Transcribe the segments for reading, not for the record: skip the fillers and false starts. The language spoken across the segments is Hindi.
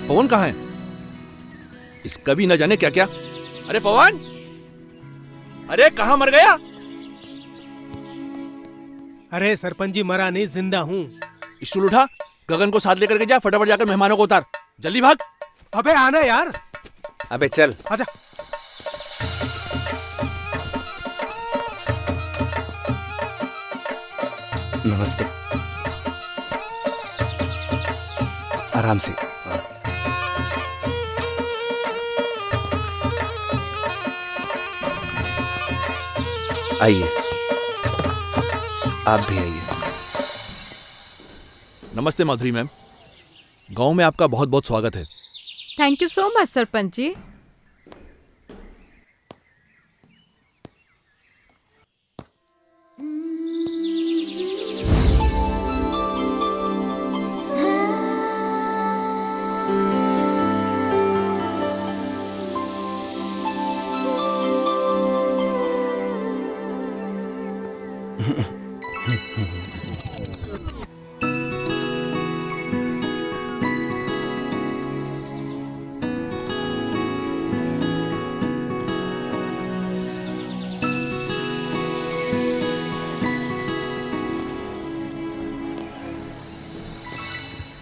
पवन कहाँ है? इसका भी न जाने क्या क्या। अरे पवन, अरे कहाँ मर गया? अरे सरपंच जी मरा नहीं, जिंदा हूँ। स्टूल उठा, गगन को साथ लेकर के जा, फटाफट जाकर मेहमानों को उतार, जल्दी भाग। अबे आना यार। अबे चल। आजा। नमस्ते। आराम से। आइए, आप भी आइए। नमस्ते माधुरी मैम, गांव में आपका बहुत बहुत स्वागत है। Thank you so much sarpanch ji.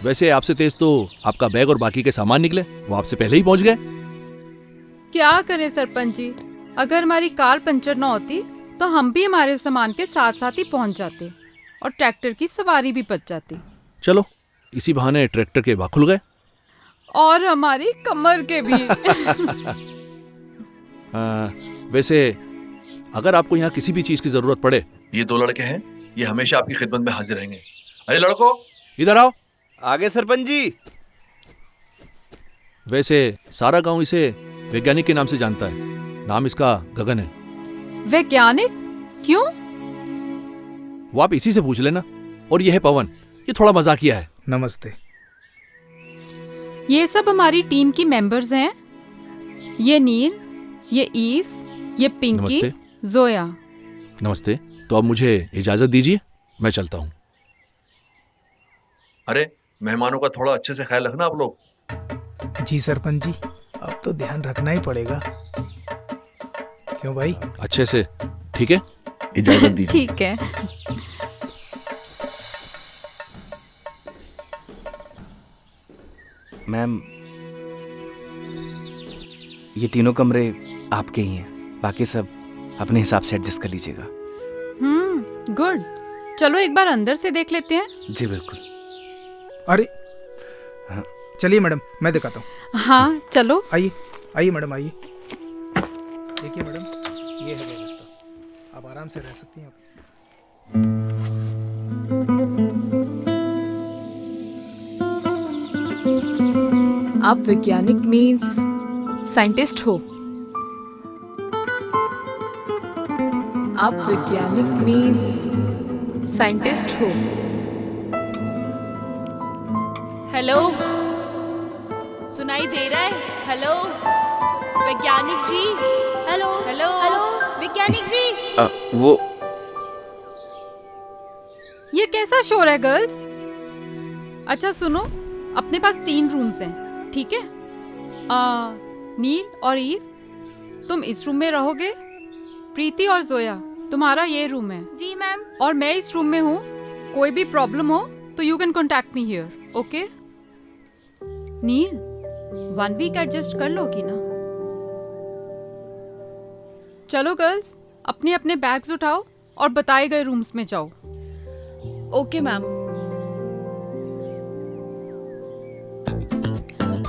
वैसे आपसे तेज तो आपका बैग और बाकी के सामान निकले, वो आपसे पहले ही पहुंच गए। क्या करें सरपंच जी, अगर हमारी कार पंचर न होती तो हम भी हमारे सामान के साथ साथ ही पहुंच जाते और ट्रैक्टर की सवारी भी बच जाती। चलो, इसी बहाने ट्रैक्टर के भाग खुल गए और हमारी कमर के भी। वैसे अगर आपको यहाँ किसी भी चीज की जरूरत पड़े, ये दो लड़के हैं, ये हमेशा आपकी खिदमत में हाजिर रहेंगे। अरे लड़को, इधर आओ। आगे सरपंच जी। वैसे सारा गांव इसे वैज्ञानिक के नाम से जानता है, नाम इसका गगन है। वैज्ञानिक? क्यों? वो आप इसी से पूछ लेना। और ये है पवन, ये थोड़ा मजाकिया है। नमस्ते। ये सब हमारी टीम की मेंबर्स हैं। ये नील, ये ईव, ये पिंकी, नमस्ते। जोया। नमस्ते। तो अब मुझे इजाजत दीजिए, मैं चलता हूँ। अरे मेहमानों का थोड़ा अच्छे से ख्याल रखना आप लोग। जी सरपंच जी, अब तो ध्यान रखना ही पड़ेगा। क्यों भाई? अच्छे से, ठीक है? इजाजत दीजिए। ठीक है। मैम, ये तीनों कमरे आपके ही हैं, बाकी सब अपने हिसाब से एडजस्ट कर लीजिएगा। गुड। चलो एक बार अंदर से देख लेते हैं। जी बिल्कुल। अरे हाँ। चलिए मैडम, मैं दिखाता हूँ। हाँ चलो। आइए आइए मैडम, आइए। देखिए मैडम, ये है व्यवस्था, आप आराम से रह सकती हैं। आप वैज्ञानिक मीन्स साइंटिस्ट हो? आप वैज्ञानिक मीन्स साइंटिस्ट हो? हेलो, सुनाई दे रहा है? हेलो वैज्ञानिक जी। हेलो हेलो हेलो वैज्ञानिक जी। वो ये कैसा शोर है गर्ल्स? अच्छा सुनो, अपने पास 3 रूम्स हैं, ठीक है? नील और ईव, तुम इस रूम में रहोगे। प्रीति और जोया, तुम्हारा ये रूम है। जी मैम। और मैं इस रूम में हूँ। कोई भी प्रॉब्लम हो तो you can contact me here, okay? Neel, 1 week adjust कर लोगी ना? चलो गर्ल्स, अपने अपने बैग्स उठाओ और बताए गए रूम्स में जाओ। Okay ma'am.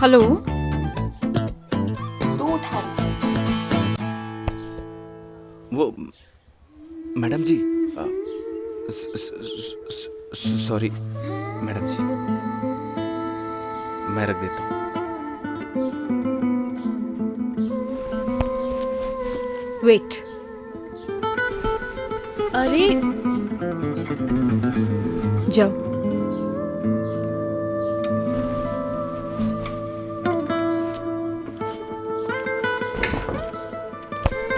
हेलो। वो मैडम जी, सॉरी मैडम जी, मैं रख देता हूँ। वेट। अरे जाओ।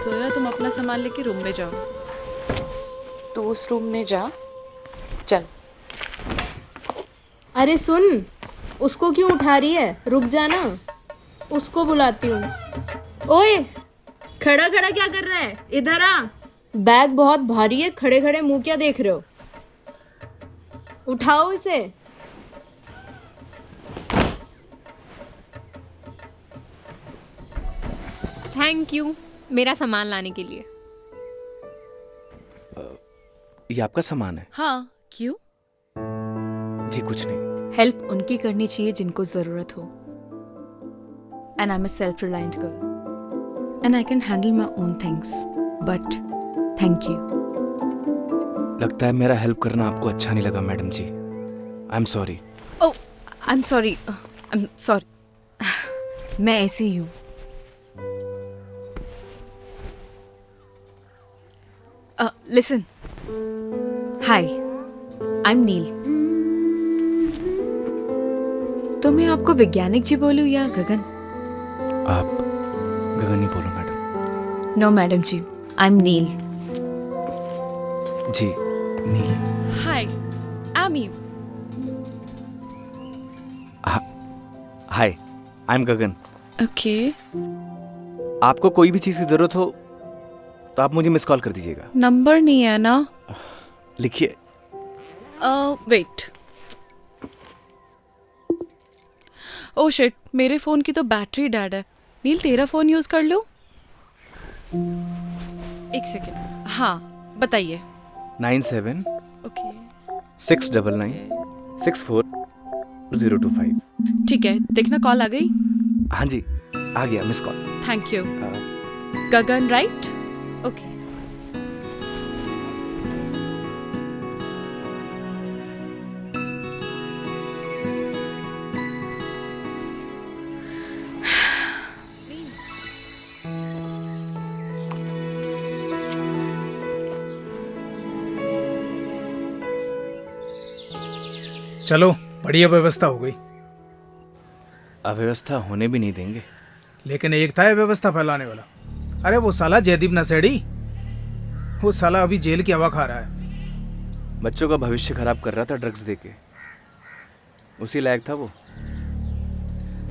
सोया, तुम अपना सामान लेके रूम में जाओ। तू उस रूम में जा, चल। अरे सुन, उसको क्यों उठा रही है? रुक जाना, उसको बुलाती हूँ। ओए, खड़ा खड़ा क्या कर रहा है? इधर आ। बैग बहुत भारी है, खड़े खड़े मुंह क्या देख रहे हो? उठाओ इसे। थैंक यू मेरा सामान लाने के लिए। ये आपका सामान है? हाँ, क्यों? जी कुछ नहीं। हेल्प उनकी करनी चाहिए जिनको जरूरत हो। And I am a self reliant girl and I can handle my own things, but thank you. लगता है मेरा हेल्प करना आपको अच्छा नहीं लगा madam ji. I am sorry. Oh, I am sorry, I am sorry. मैं ऐसे ही हूँ। Listen, hi, I am Neel. तो मैं आपको वैज्ञानिक जी बोलूं या गगन? आप गगन ही बोलो madam. No madam ji, I am Neel. Ji Neel. Hi, I am Eve. Hi, I am Gagan. Okay. आपको कोई भी चीज़ की ज़रूरत हो तो आप मुझे मिस कॉल कर दीजिएगा। नंबर नहीं है ना? लिखिए। वेट। ओह शिट, मेरे फ़ोन की तो बैटरी डेड है। नील, तेरा फ़ोन यूज़ कर लो। एक सेकेंड। हाँ, बताइए। 97 ओके, 699 64 025। ठीक है, देखना कॉल आ गई। हाँ जी, आ गया miss call. Thank you. Gagan right? Okay. चलो, बढ़िया व्यवस्था हो गई। अव्यवस्था होने भी नहीं देंगे। लेकिन एक था ये व्यवस्था फैलाने वाला। अरे वो साला जयदीप नशेड़ी, वो साला अभी जेल की हवा खा रहा है। बच्चों का भविष्य खराब कर रहा था ड्रग्स देके। उसी लायक था वो।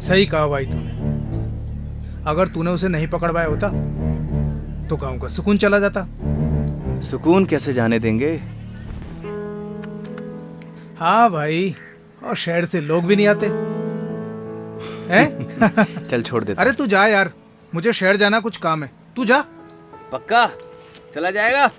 सही कहा भाई तूने। अगर तूने उसे नहीं पकड़वाया होता तो गांव का सुकून चला जाता। सुकून कैसे जाने देंगे? हाँ भाई, और शहर से लोग भी नहीं आते हैं? चल छोड़ देता। अरे तू जा यार, मुझे शहर जाना, कुछ काम है। तू जा। पक्का चला जाएगा?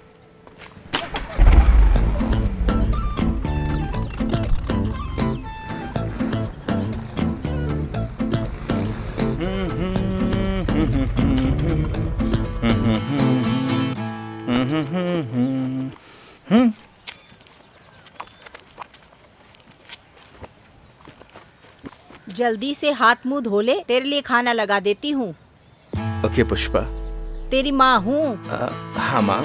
जल्दी से हाथ मुंह धो ले, तेरे लिए खाना लगा देती हूँ। ओके पुष्पा। तेरी माँ हूँ। हाँ माँ।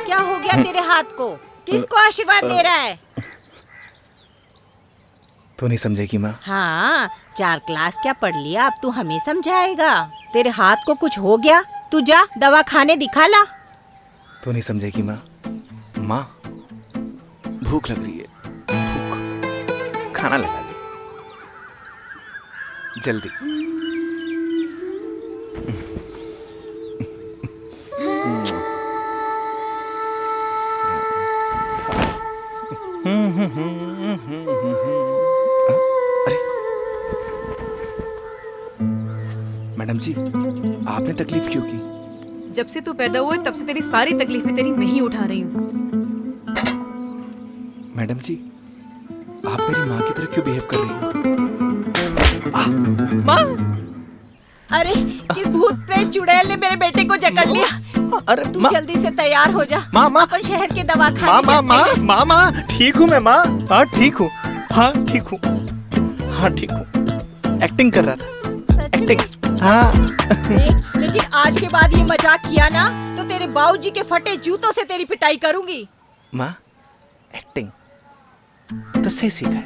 क्या हो गया तेरे हाथ को? किसको आशीर्वाद दे रहा है? तो नहीं समझेगी माँ? हाँ, 4 क्लास क्या पढ़ लिया, अब तू हमें समझाएगा? तेरे हाथ को कुछ हो गया, तू जा दवा खाने दिखा ला। तो नहीं समझेगी माँ? माँ, भूख लग रही है। भूख, खाना लगा दे जल्दी। अरे मैडम जी, आपने तकलीफ क्यों की? जब से तू पैदा हुआ तब से तेरी सारी तकलीफें तेरी मैं ही उठा रही हूँ। मैडम जी, आप मेरी माँ की तरह क्यों बिहेव कर रही हो? माँ! अरे किस भूत प्रेत चुड़ैल ने मेरे बेटे को जकड़ लिया। अरे तू जल्दी से तैयार हो जा। माँ, अपन शहर के दवाखाने माँ, ठीक हूँ मैं माँ। हाँ ठीक हूँ। हाँ ठीक हूँ। हाँ ठीक हूँ। एक्टिंग कर रहा था। सच में? हाँ। लेकिन लेकिन आज के बाद ये मजाक किया ना तो तेरे बाबूजी के फटे जूतों से तेरी पिटाई करूंगी। माँ एक्टिंग तो सही सीखा है।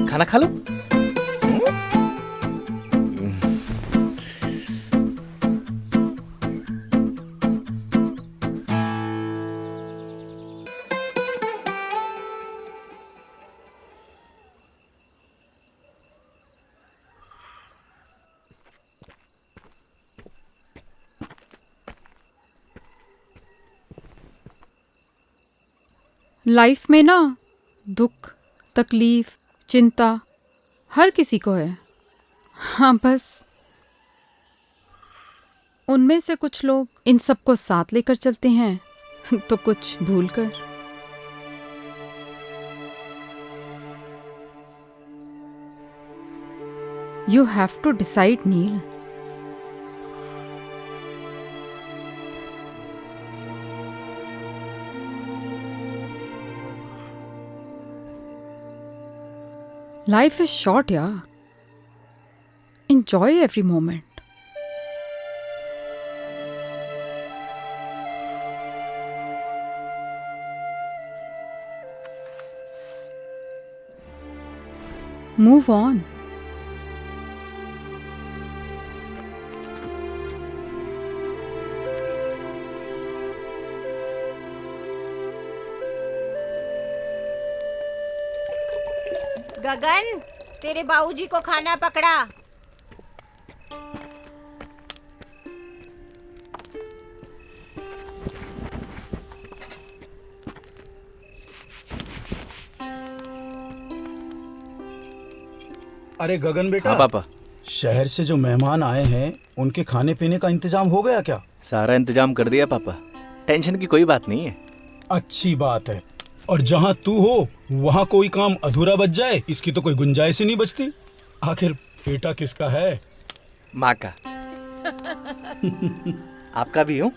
खाना खा लो। लाइफ में ना दुख, तकलीफ, चिंता हर किसी को है। हाँ, बस उनमें से कुछ लोग इन सबको साथ लेकर चलते हैं तो कुछ भूल कर। You have to decide Neel. Life is short, yeah. Enjoy every moment. Move on. Gagan, तेरे बाबूजी को खाना पकड़ा। अरे गगन बेटा। हाँ पापा। शहर से जो मेहमान आए हैं उनके खाने पीने का इंतजाम हो गया क्या? सारा इंतजाम कर दिया पापा, टेंशन की कोई बात नहीं है। अच्छी बात है। और जहाँ तू हो वहाँ कोई काम अधूरा बच जाए इसकी तो कोई गुंजाइश ही नहीं बचती। आखिर बेटा किसका है? माँ का। आपका भी हूँ।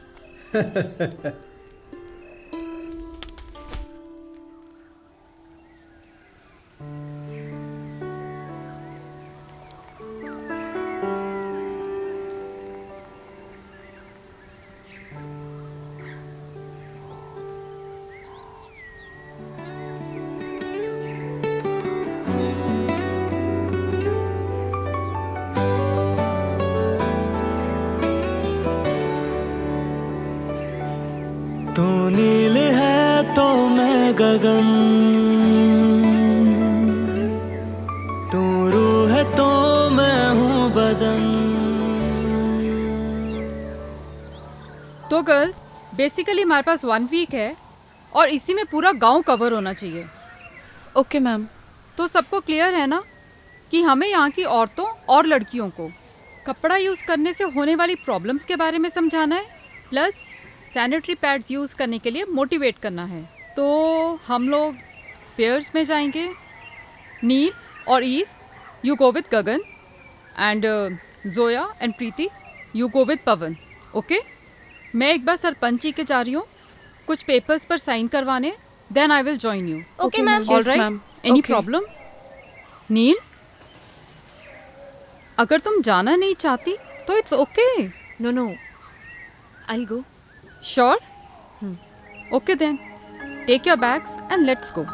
तू नील है तो मैं गगन, तू रूह है तो मैं हूँ बदन। तो गर्ल्स, बेसिकली हमारे पास 1 वीक है और इसी में पूरा गांव कवर होना चाहिए। Okay ma'am. तो सबको क्लियर है ना कि हमें यहाँ की औरतों और लड़कियों को कपड़ा यूज़ करने से होने वाली प्रॉब्लम्स के बारे में समझाना है, प्लस सैनिटरी पैड्स यूज़ करने के लिए मोटिवेट करना है। तो हम लोग पेयर्स में जाएंगे। नील और Eve, you go with Gagan, and Zoya and Preeti, you go with Pawan. Okay, मैं एक बार सरपंच जी के जा रही हूँ कुछ पेपर्स पर साइन करवाने, then I will join you. Okay ma'am. Alright, any problem? Neel, अगर तुम जाना नहीं चाहती तो it's okay. No no, I go. Sure? Okay then. Take your bags and let's go.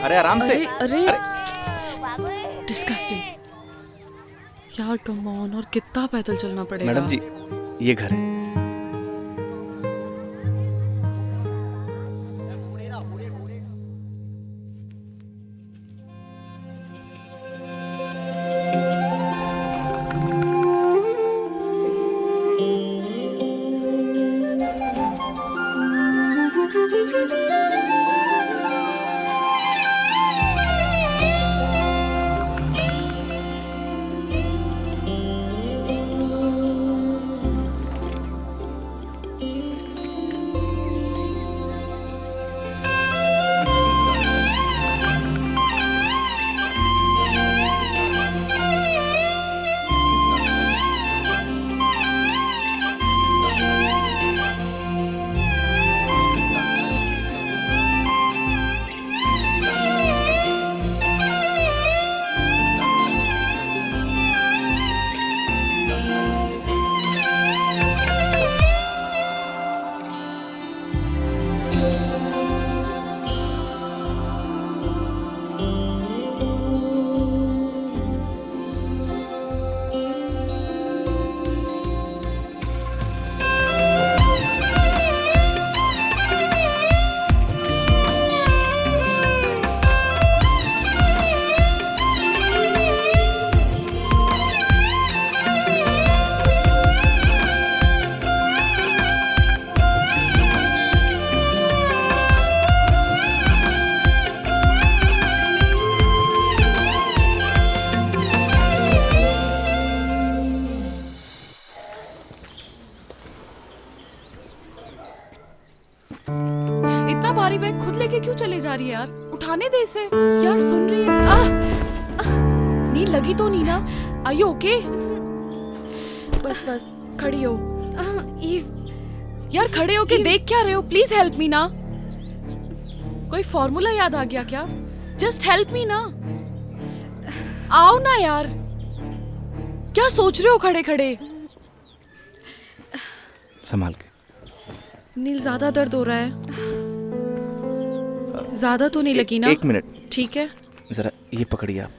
अरे आराम से। अरे डिस्गस्टिंग यार, कम ऑन। और कितना पैदल चलना पड़ेगा? मैडम जी, ये घर है। इतना भारी बैग खुद लेके क्यों चले जा रही है यार? उठाने दे इसे यार। सुन रही है? नींद लगी तो नहीं ना? Are you okay? बस बस खड़ी हो। यार खड़े होके देख क्या रहे हो? प्लीज हेल्प मी ना। कोई फॉर्मूला याद आ गया क्या? जस्ट हेल्प मी ना। आओ ना यार। क्या सोच रहे हो खड़े खड़े? संभाल के। नील ज्यादा दर्द हो रहा है? ज्यादा तो नहीं लगी ना? एक मिनट। ठीक है जरा ये पकड़िए आप।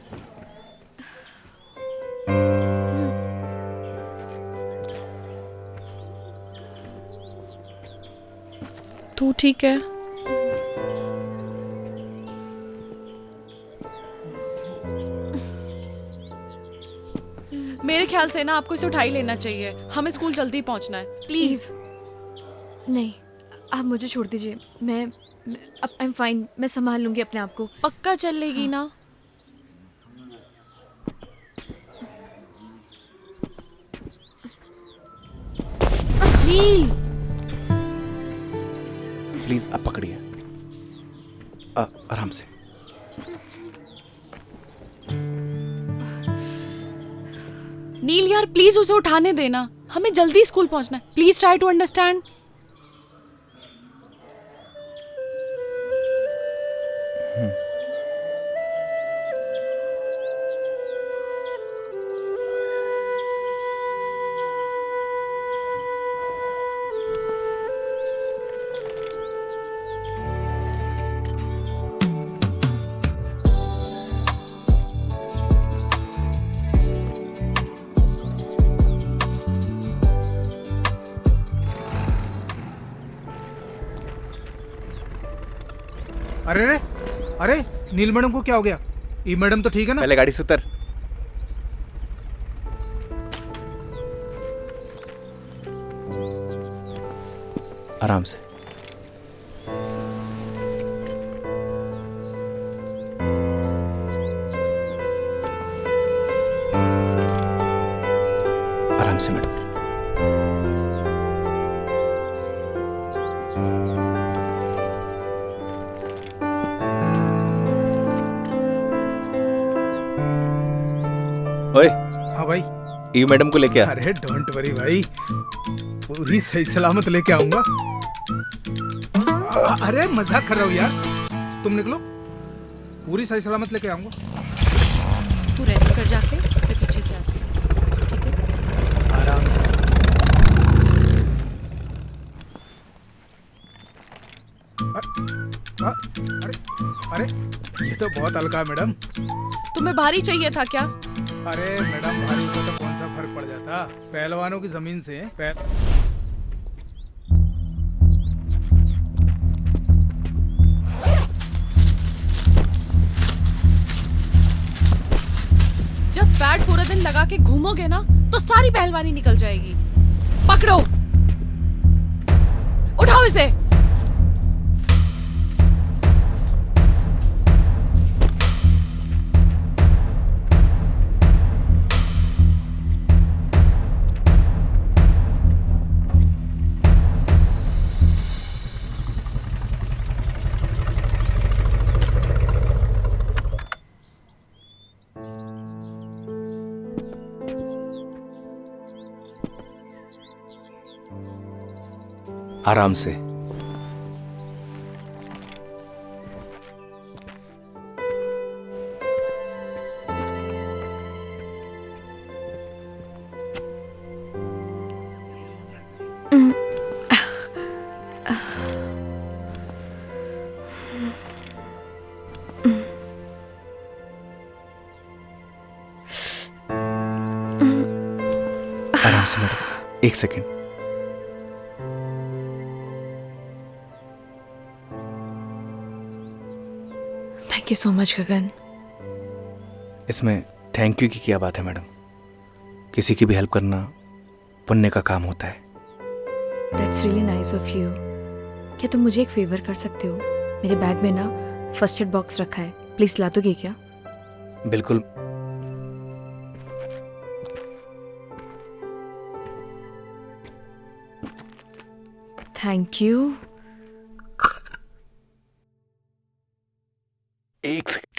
तू ठीक है? मेरे ख्याल से ना आपको इसे उठा ही लेना चाहिए। हमें स्कूल जल्दी पहुंचना है। प्लीज। नहीं, आप मुझे छोड़ दीजिए। मैं आई एम फाइन। मैं संभाल लूंगी अपने आप को। पक्का चल लेगी ना? नील प्लीज आप पकड़िए आराम से। नील यार प्लीज उसे उठाने देना। हमें जल्दी स्कूल पहुंचना है। Please try to understand. अरे रे, अरे नील मैडम को क्या हो गया? ई मैडम तो ठीक है ना? पहले गाड़ी से उतर। आराम से। आराम से मैडम। ओए। हाँ भाई। ई मैडम को लेके आ। अरे डोंट वरी भाई, पूरी सही सलामत लेके आऊंगा। अरे मजाक कर रहा हूँ यार। तुम निकलो, पूरी सही सलामत लेके आऊंगा। तू रेस्ट कर जाके, मैं पीछे से आती हूँ। ठीक है? आराम से। अरे अरे ये तो बहुत हल्का है मैडम। तुम्हें भारी चाहिए था क्या? अरे मैडम भारी को तो कौन सा फर्क पड़ जाता? पहलवानों की जमीन से जब पैड पूरा दिन लगा के घूमोगे ना तो सारी पहलवानी निकल जाएगी। पकड़ो, उठाओ इसे। आराम से। एक second. Thank you so much Gagan. इसमें थैंक यू की क्या बात है मैडम? किसी की भी हेल्प करना पुण्य का काम होता है। That's really nice of you. क्या तुम मुझे एक फेवर कर सकते हो? मेरे बैग में ना फर्स्ट एड बॉक्स रखा है, प्लीज ला दोगे क्या? बिल्कुल। Thank you. एक सेकेंड।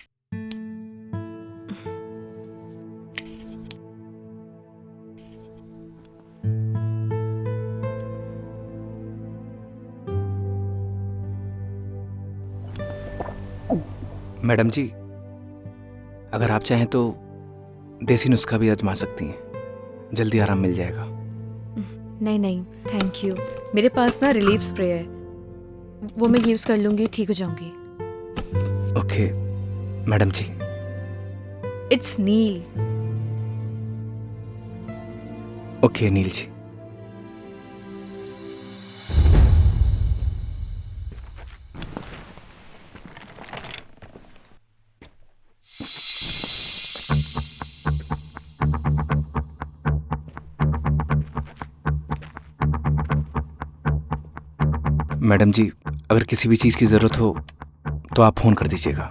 मैडम जी, अगर आप चाहें तो देसी नुस्खा भी आजमा सकती हैं, जल्दी आराम मिल जाएगा। नहीं नहीं थैंक यू, मेरे पास ना रिलीफ स्प्रे है, वो मैं यूज कर लूंगी, ठीक हो जाऊंगी। Okay madam ji. It's Neel. Okay Neel ji. Madam ji, अगर किसी भी चीज की जरूरत हो तो आप फोन कर दीजिएगा।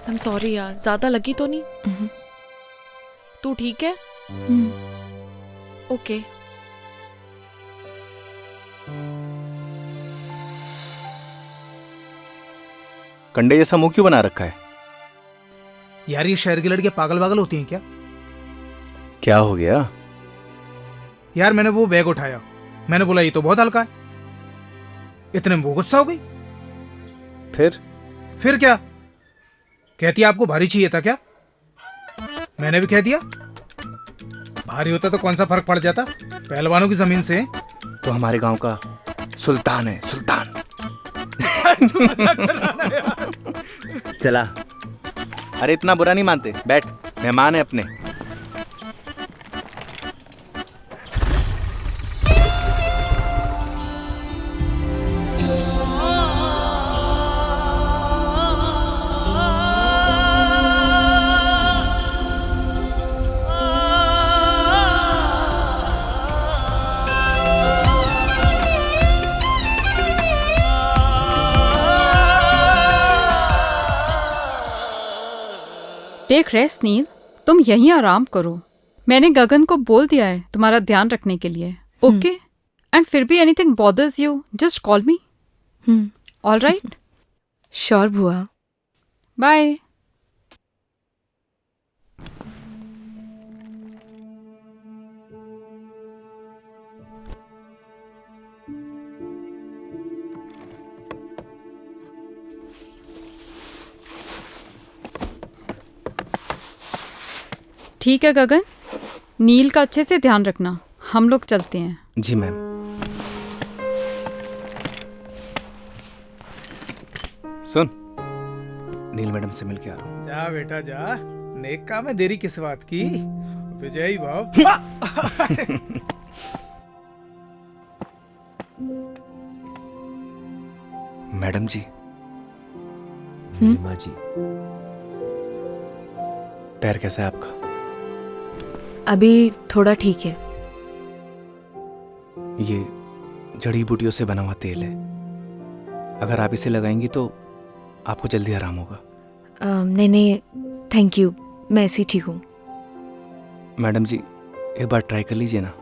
I'm sorry यार, ज्यादा लगी तो नहीं? तू ठीक है? ओके। कंडे जैसा मुंह क्यों बना रखा है? यार ये शहर की लड़कियां पागल वागल होती हैं क्या? क्या हो गया? यार मैंने वो बैग उठाया, मैंने बोला ये तो बहुत हल्का है, इतने में वो गुस्सा हो गई। फिर क्या कहती है, आपको भारी चाहिए था क्या? मैंने भी कह दिया भारी होता तो कौन सा फर्क पड़ जाता, पहलवानों की जमीन से। तो हमारे गांव का सुल्तान है, सुल्तान। चला। अरे इतना बुरा नहीं मानते, बैठ, मेहमान है अपने। टेक रेस्ट नील, तुम यहीं आराम करो। मैंने गगन को बोल दिया है तुम्हारा ध्यान रखने के लिए, ओके? एंड फिर भी anything bothers you, just call me. All right? Sure बुआ। बाय। ठीक है गगन, नील का अच्छे से ध्यान रखना, हम लोग चलते हैं। जी मैम। सुन, नील मैडम से मिल के आ रहा हूँ। जा बेटा जा, नेक काम है, देरी किस बात की? विजयी भाव। मैडम जी। माँ जी। पैर कैसा है आपका? अभी थोड़ा ठीक है। ये जड़ी बूटियों से बना हुआ तेल है, अगर आप इसे लगाएंगी तो आपको जल्दी आराम होगा। नहीं नहीं थैंक यू, मैं ऐसी ठीक हूँ। मैडम जी एक बार ट्राई कर लीजिए ना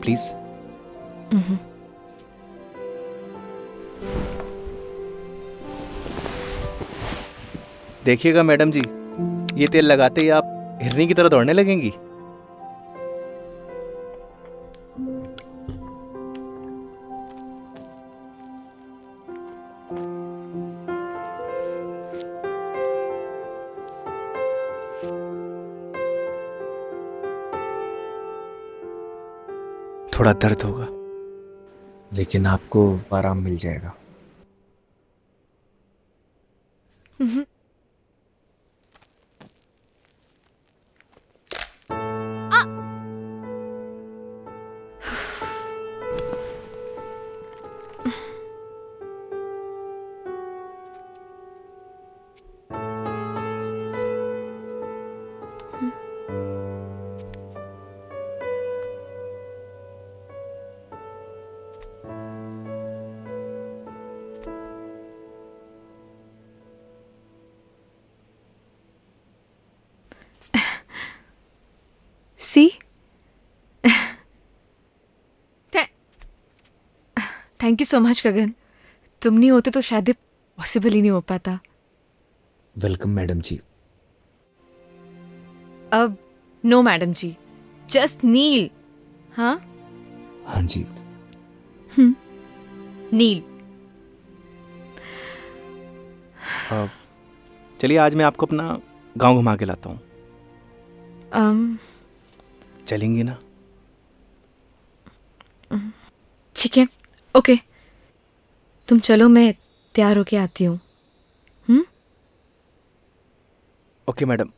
प्लीज। देखिएगा मैडम जी, ये तेल लगाते ही आप हिरनी की तरह दौड़ने लगेंगी। थोड़ा दर्द होगा, लेकिन आपको आराम मिल जाएगा। सी थैंक यू सो मच गगन, तुम नहीं होते तो शायद पॉसिबल ही नहीं हो पाता। वेलकम मैडम जी। अब नो मैडम जी, जस्ट नील। हाँ हाँ जी। नील। चलिए आज मैं आपको अपना गांव घुमा के लाता हूँ। चलेंगी ना? ठीक है, ओके, तुम चलो, मैं तैयार होके आती हूँ। Okay madam.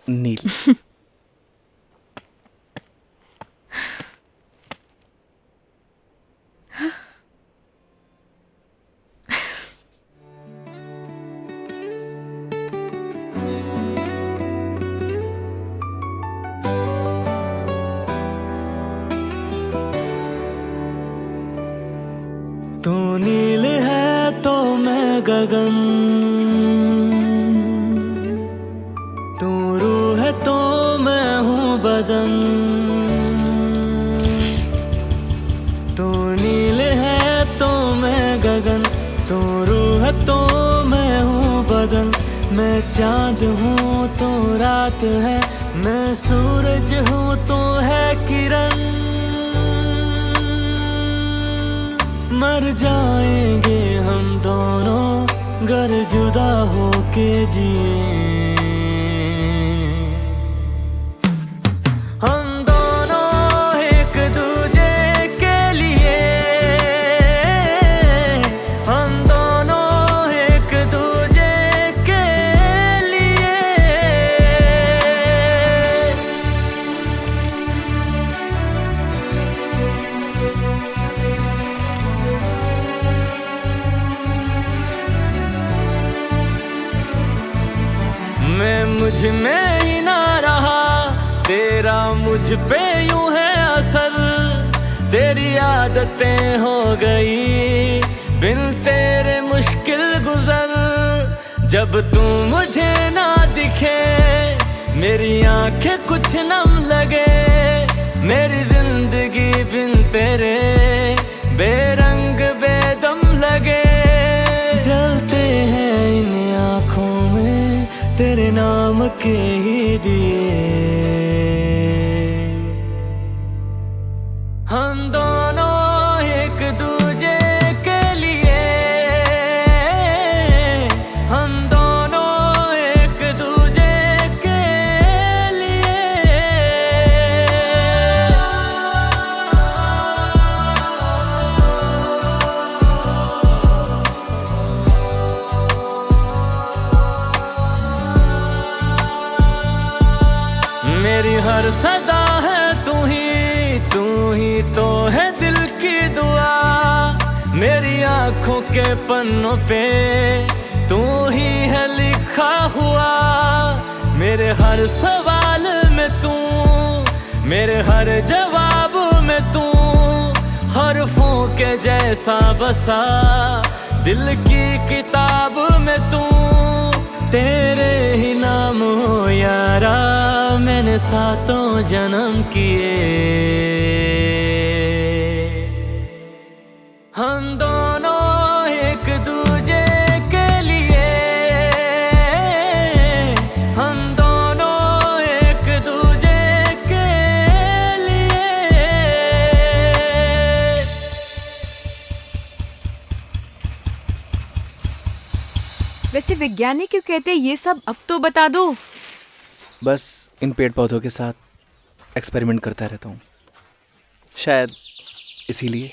नील। तू नील है तो मैं गगन, तू रूह है तो मैं हूँ बदन। तू नील है तो मैं गगन, तू रूह है तो मैं हूँ बदन। मैं चांद हूँ तो रात है, मैं सूरज हूँ तो है किरण। मर जाएंगे हम दोनों गर जुदा होके जिए। हम दोनों एक दूजे के लिए, हम दोनों एक दूजे के लिए। मैं मुझ में ही ना रहा, तेरा मुझ पे यूं है असर। तेरी आदतें हो गई बिन तेरे मुश्किल गुजर। जब तू मुझे ना दिखे मेरी आंखें कुछ नम लगे। मेरी जिंदगी बिन तेरे बेरंग बेदम लगे। जलते हैं इन आँखों में तेरे नाम के ही दिए। हम दोनों एक दूजे के लिए, हम दोनों एक दूजे के लिए। मेरी हर सदा है तू ही तो है दिल की दुआ। मेरी आंखों के पन्नों पे तू ही है लिखा हुआ। मेरे हर सवाल में तू, मेरे हर जवाब में तू। हरफों के जैसा बसा दिल की किताब में तू। तेरे ही नाम हो यारा मैंने सातों जन्म किए। हम दोनों एक दूजे के लिए, हम दोनों एक दूजे के लिए। वैसे वैज्ञानिक क्यों कहते हैं ये सब, अब तो बता दो। बस इन पेड़ पौधों के साथ एक्सपेरिमेंट करता रहता हूँ, शायद इसीलिए।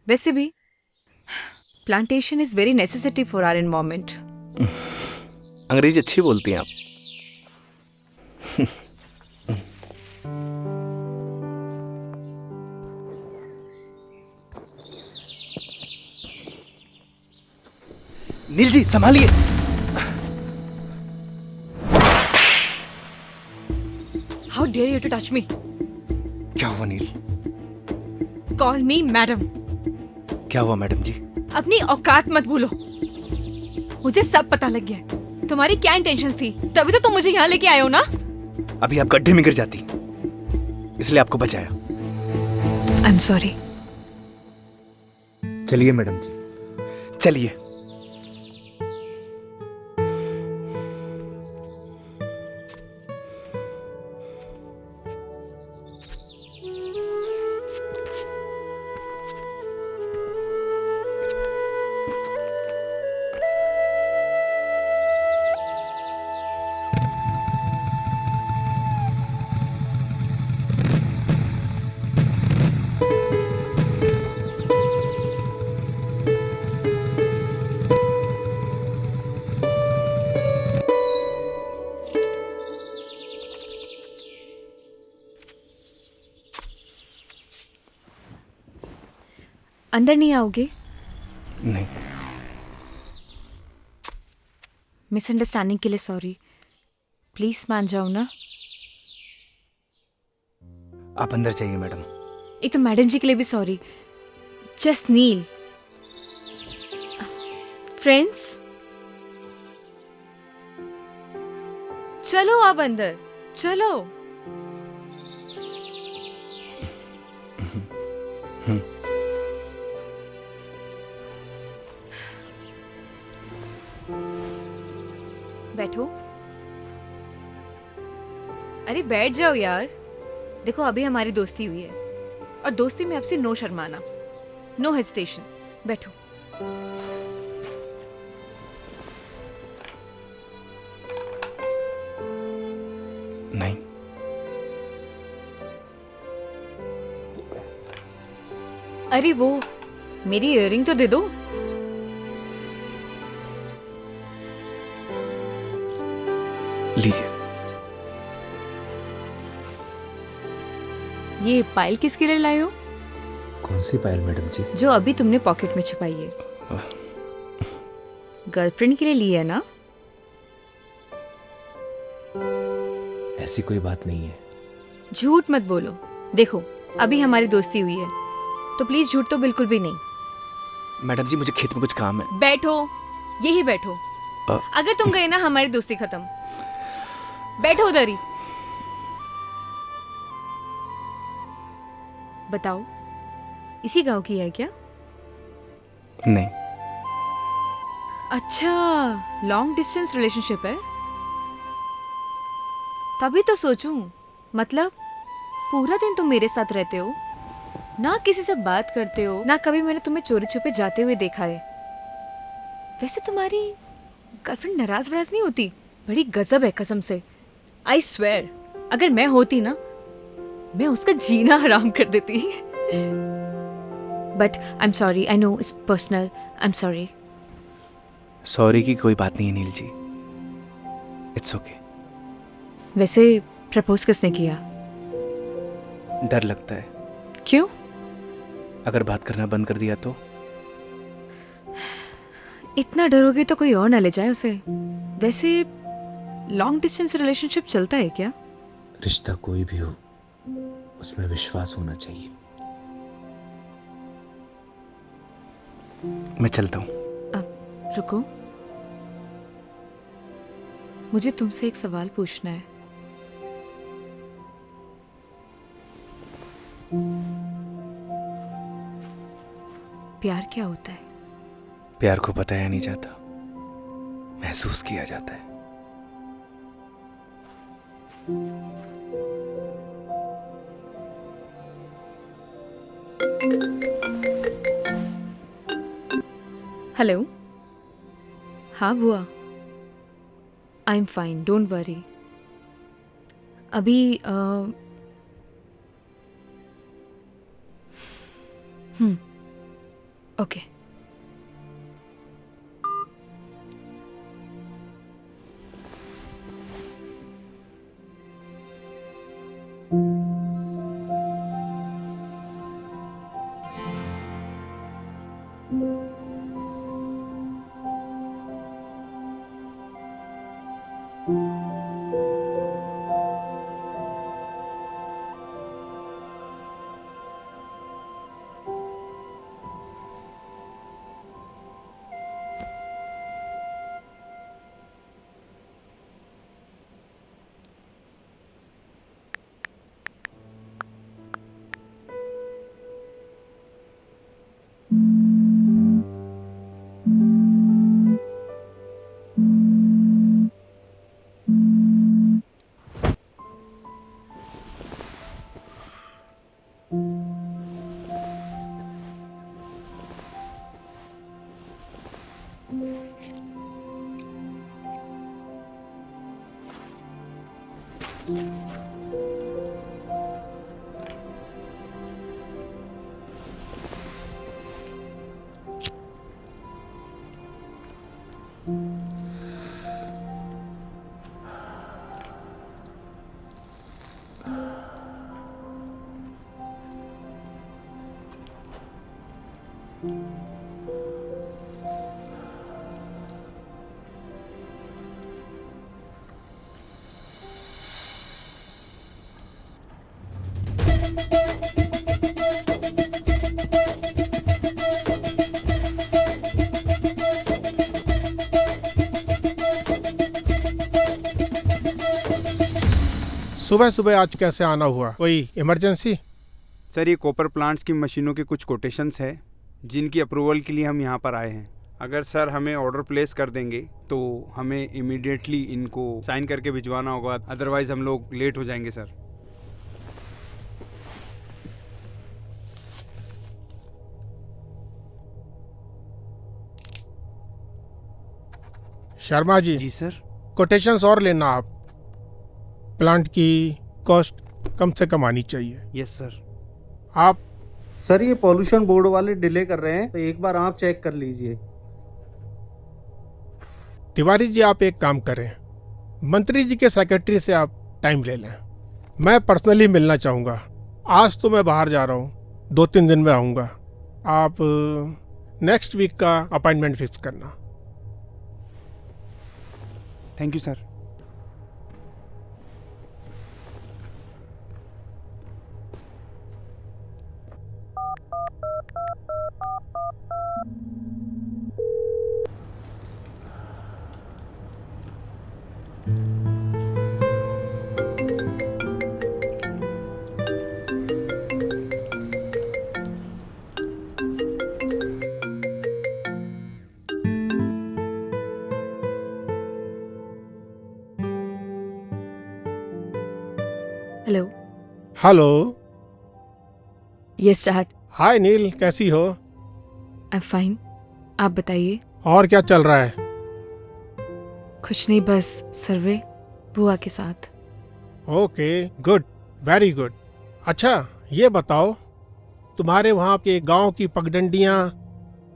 वैसे भी plantation is very necessity for our environment. अंग्रेजी अच्छी बोलती हैं आप। नील जी संभालिए। How dare you to touch me. क्या हुआ नील? Call me madam. क्या हुआ मैडम जी? अपनी औकात मत भूलो। मुझे सब पता लग गया है तुम्हारी क्या इंटेंशंस थी, तभी तो तुम मुझे यहाँ लेके आए हो ना। अभी आप गड्ढे में गिर जाती इसलिए आपको बचाया। आई एम सॉरी। चलिए मैडम जी। चलिए। अंदर नहीं आओगे? नहीं। मिसअंडरस्टैंडिंग के लिए सॉरी। प्लीज मान जाओ ना। आप अंदर जाइए मैडम। एक तो मैडम जी के लिए भी सॉरी। जस्ट नील। फ्रेंड्स, चलो आप अंदर चलो। बैठो। अरे बैठ जाओ यार। देखो अभी हमारी दोस्ती हुई है और दोस्ती में आपसे नो शर्माना, नो हेजिटेशन। बैठो। नहीं। अरे वो मेरी इयररिंग तो दे दो। लीजिए। ये पायल किसके लिए लाए हो? कौन सी पायल मैडम जी? जो अभी तुमने पॉकेट में छुपाई है। गर्लफ्रेंड के लिए ली है ना? ऐसी कोई बात नहीं है। झूठ मत बोलो। देखो अभी हमारी दोस्ती हुई है तो प्लीज झूठ तो बिल्कुल भी नहीं। मैडम जी मुझे खेत में कुछ काम है। बैठो, यही बैठो। अगर तुम गए ना हमारी दोस्ती खत्म। बैठो उधर ही। बताओ इसी गांव की है क्या? नहीं। अच्छा, लॉन्ग डिस्टेंस रिलेशनशिप है। तभी तो सोचूं, मतलब पूरा दिन तुम मेरे साथ रहते हो, ना किसी से बात करते हो, ना कभी मैंने तुम्हें चोरी छुपे जाते हुए देखा है। वैसे तुम्हारी गर्लफ्रेंड नाराज वराज नहीं होती? बड़ी गजब है कसम से। आई स्वेयर, अगर मैं होती ना, मैं उसका जीना हराम कर देती। But I am sorry, I know it's personal, I am sorry. Sorry की कोई बात नहीं है नील जी, इट्स ओके। वैसे प्रपोज किसने किया? डर लगता है। क्यों? अगर बात करना बंद कर दिया तो? इतना डरोगे तो कोई और ना ले जाए उसे। वैसे लॉन्ग डिस्टेंस रिलेशनशिप चलता है क्या? रिश्ता कोई भी हो, उसमें विश्वास होना चाहिए। मैं चलता हूँ। अब रुको, मुझे तुमसे एक सवाल पूछना है। प्यार क्या होता है? प्यार को बताया नहीं जाता, महसूस किया जाता है। हेलो। हाँ बुआ, I am fine, don't worry. अभी ओके। सुबह सुबह आज कैसे आना हुआ? कोई इमरजेंसी? सर ये कॉपर प्लांट्स की मशीनों के कुछ कोटेशंस है जिनकी अप्रूवल के लिए हम यहाँ पर आए हैं। अगर सर हमें ऑर्डर प्लेस कर देंगे तो हमें इमीडिएटली इनको साइन करके भिजवाना होगा, अदरवाइज हम लोग लेट हो जाएंगे सर। शर्मा जी। जी सर। कोटेशंस और लेना आप। प्लांट की कॉस्ट कम से कम आनी चाहिए। Yes sir. आप सर ये पॉल्यूशन बोर्ड वाले डिले कर रहे हैं, तो एक बार आप चेक कर लीजिए। तिवारी जी आप एक काम करें, मंत्री जी के सेक्रेटरी से आप टाइम ले लें। मैं पर्सनली मिलना चाहूँगा। आज तो मैं बाहर जा रहा हूँ, 2-3 दिन में आऊँगा। आप नेक्स्ट वीक का अपॉइंटमेंट फिक्स करना। Thank you sir. Hello. Hello. Yes dad. Hi Neel, कैसी हो? आई एम फाइन, आप बताइए। और क्या चल रहा है? कुछ नहीं, बस सर्वे बुआ के साथ। Okay, good, very good. अच्छा ये बताओ, तुम्हारे वहाँ के गांव की पगडंडियाँ,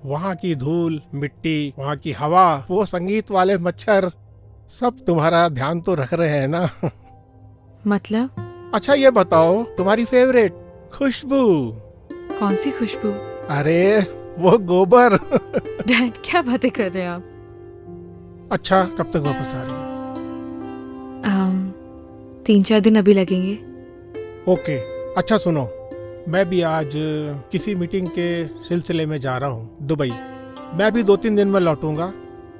वहाँ की धूल मिट्टी, वहाँ की हवा, वो संगीत वाले मच्छर, सब तुम्हारा ध्यान तो रख रहे हैं ना? मतलब? अच्छा ये बताओ, तुम्हारी फेवरेट खुशबू? कौन सी खुशबू? अरे वो गोबर। डैड क्या बातें कर रहे हैं आप? अच्छा कब तक वापस आ रही हो? 3-4 दिन अभी लगेंगे। ओके। अच्छा सुनो, मैं भी आज किसी मीटिंग के सिलसिले में जा रहा हूँ दुबई। मैं भी 2-3 दिन में लौटूंगा।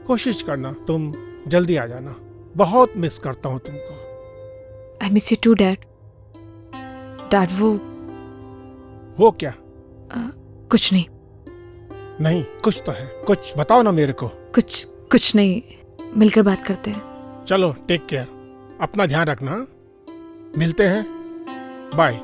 कोशिश करना तुम जल्दी आ जाना, बहुत मिस करता हूँ तुमको। I miss you too dad. Dad वो क्या? कुछ नहीं। नहीं कुछ तो है, कुछ बताओ ना मेरे को। कुछ नहीं, मिलकर बात करते हैं। चलो टेक केयर, अपना ध्यान रखना। मिलते हैं, बाय।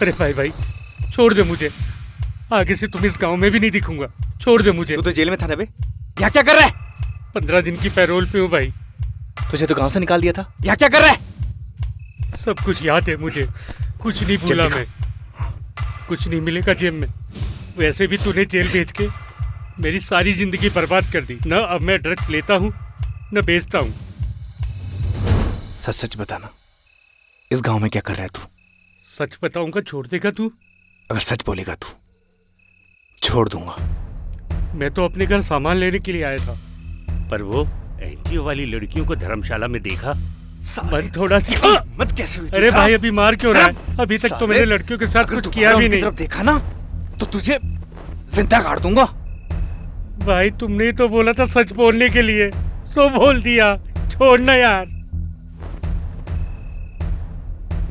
अरे भाई छोड़ दे मुझे, आगे से तुम इस गांव में भी नहीं दिखूंगा। छोड़ दे मुझे। तू तो जेल में था ना बे, यहाँ क्या कर रहा है? 15 दिन की पैरोल पे हूँ भाई। तुझे तो गांव से निकाल दिया था, यहाँ क्या कर रहा है? सब कुछ याद है मुझे, कुछ नहीं भूला मैं। कुछ नहीं मिलेगा जेब में। वैसे भी तूने जेल भेज के मेरी सारी जिंदगी बर्बाद कर दी। न अब मैं ड्रग्स लेता हूँ न बेचता हूँ। सच सच बताना, इस गांव में क्या कर रहा है तू? सच बताऊंगा, छोड़ देगा तू? अगर सच बोलेगा तू, छोड़ दूंगा। मैं तो अपने घर सामान लेने के लिए आया था, पर वो एनजीओ वाली लड़कियों को धर्मशाला में देखा। मन थोड़ा सी मत कैसे हुई? अरे भाई अभी मार क्यों रहा है? अभी तक तो मैंने लड़कियों के साथ कुछ किया भी नहीं। तरफ देखा ना तो तुझे जिंदा काट दूंगा। भाई तुमने तो बोला था सच बोलने के लिए, सो बोल दिया। छोड़ना यार।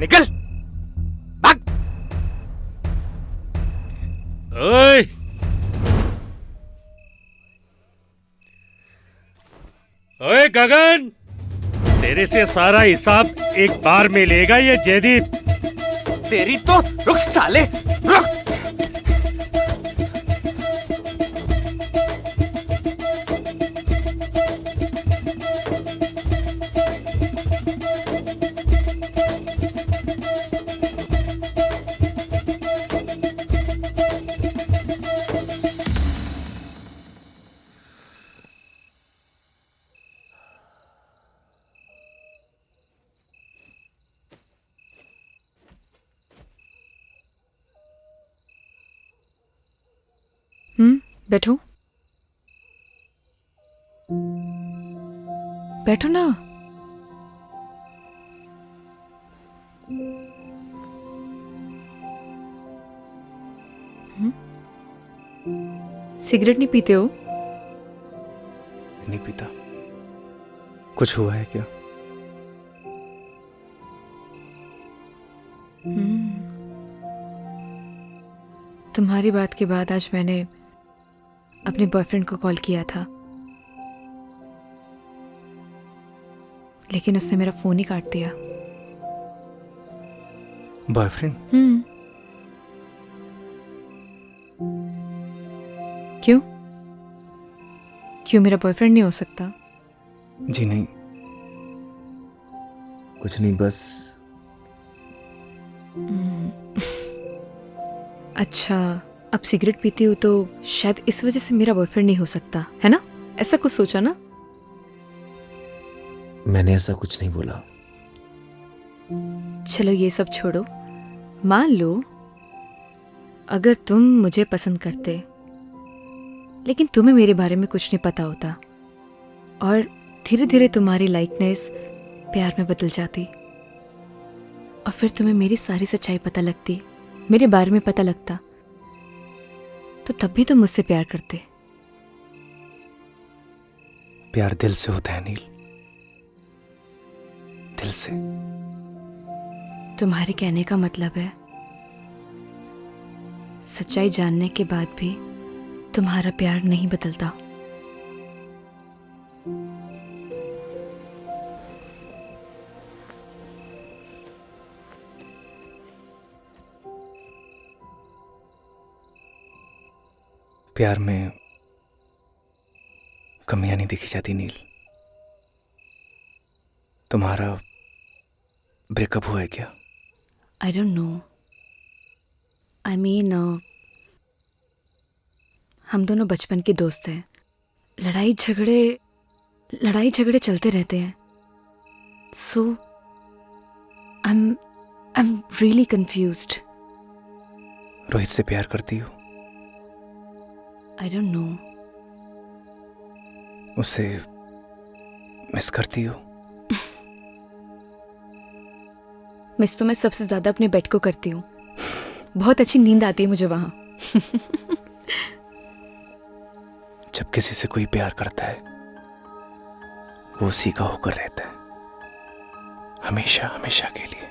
निकल भाग। ओए ओए गगन, तेरे से सारा हिसाब एक बार में लेगा ये जयदीप। तेरी तो रुक साले, रुक। बैठो बैठो ना। सिगरेट नहीं पीते हो? नहीं पीता। कुछ हुआ है क्या? तुम्हारी बात के बाद आज मैंने अपने बॉयफ्रेंड को कॉल किया था, लेकिन उसने मेरा फोन ही काट दिया। बॉयफ्रेंड? क्यों? क्यों मेरा बॉयफ्रेंड नहीं हो सकता? जी नहीं, कुछ नहीं, बस। अच्छा, अब सिगरेट पीती हूँ तो शायद इस वजह से मेरा बॉयफ्रेंड नहीं हो सकता, है ना? ऐसा कुछ सोचा ना? मैंने ऐसा कुछ नहीं बोला। चलो ये सब छोड़ो। मान लो अगर तुम मुझे पसंद करते, लेकिन तुम्हें मेरे बारे में कुछ नहीं पता होता, और धीरे धीरे तुम्हारी लाइकनेस प्यार में बदल जाती, और फिर तुम्हें मेरी सारी सच्चाई पता लगती, मेरे बारे में पता लगता, तो तब भी तुम मुझसे प्यार करते। प्यार दिल से होता है नील, दिल से। तुम्हारे कहने का मतलब है सच्चाई जानने के बाद भी तुम्हारा प्यार नहीं बदलता। प्यार में कमियां नहीं देखी जाती नील। तुम्हारा ब्रेकअप हुआ है क्या? आई डोंट नो। आई मीन हम दोनों बचपन के दोस्त हैं। लड़ाई झगड़े चलते रहते हैं। So I am really confused. Rohit से प्यार करती हो? I don't know. उसे मिस करती हो? मिस तो मैं सबसे ज्यादा अपने बेड को करती हूँ। बहुत अच्छी नींद आती है मुझे वहां। जब किसी से कोई प्यार करता है वो उसी का होकर रहता है, हमेशा हमेशा के लिए।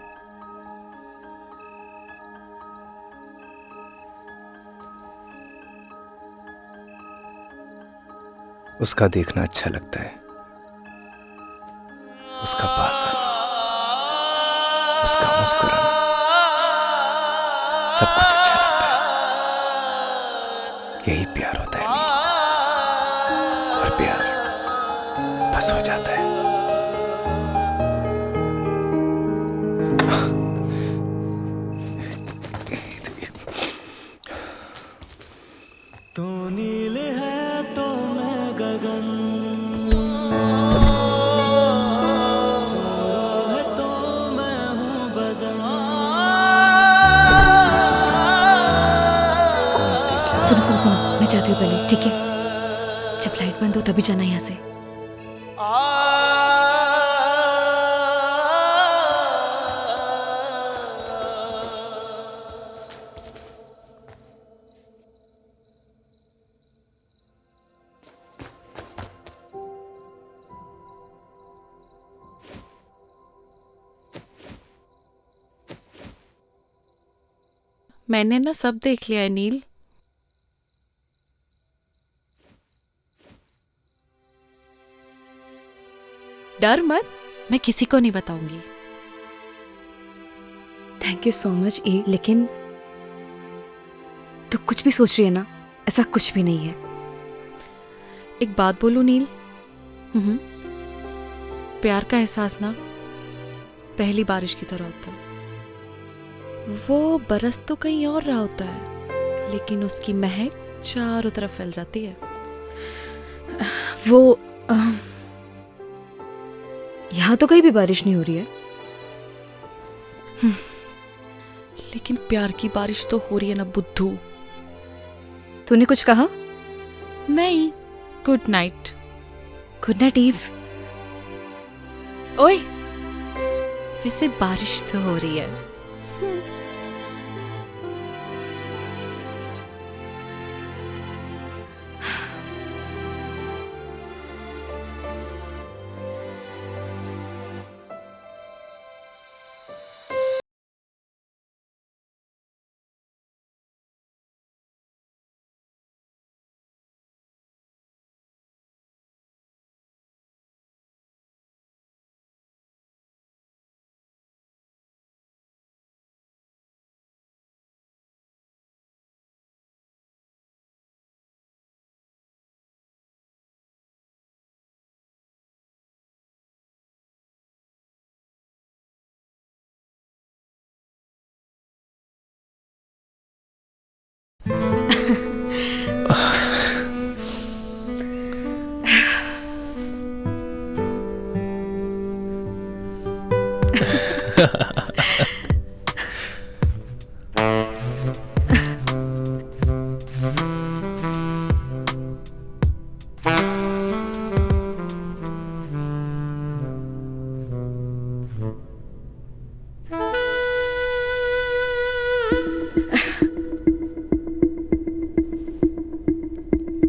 उसका देखना अच्छा लगता है, उसका पास आना, उसका मुस्कुराना। सब कुछ अच्छा लगता है। यही प्यार होता है नील। और प्यार बस हो जाता है। तू नील है तो मैं गगन, तू रूह है तो मैं हूँ बदन। सुनो सुनो सुनो, मैं जाती हूँ पहले, ठीक है? जब लाइट बंद हो तभी जाना यहाँ से। मैंने ना सब देख लिया है नील। डर मत, मैं किसी को नहीं बताऊंगी। थैंक यू सो मच ई, लेकिन तू कुछ भी सोच रही है ना, ऐसा कुछ भी नहीं है। एक बात बोलूं नील, प्यार का एहसास ना पहली बारिश की तरह होता है। वो बरस तो कहीं और रहा होता है, लेकिन उसकी महक चारों तरफ फैल जाती है। वो यहाँ तो कहीं भी बारिश नहीं हो रही है। लेकिन प्यार की बारिश तो हो रही है ना बुद्धू। तूने कुछ कहा? नहीं, good night. Good night Eve. ओए, वैसे बारिश तो हो रही है।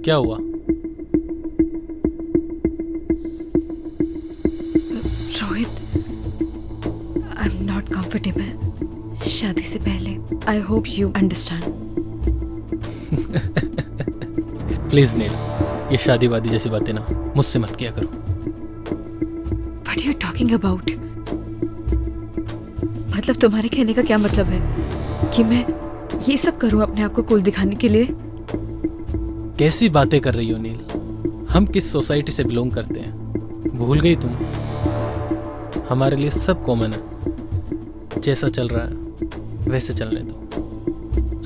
क्या हुआ? Rohit, I am not comfortable शादी से पहले। I hope you understand. Please Neel, ये शादी वादी जैसी बातें ना मुझसे मत किया करो। What are you talking about? मतलब तुम्हारे कहने का क्या मतलब है कि मैं ये सब करूं अपने आप को कूल दिखाने के लिए? कैसी बातें कर रही हो नील? हम किस सोसाइटी से बिलोंग करते हैं भूल गई तुम? हमारे लिए सब कॉमन है। जैसा चल रहा है वैसे चलने दो।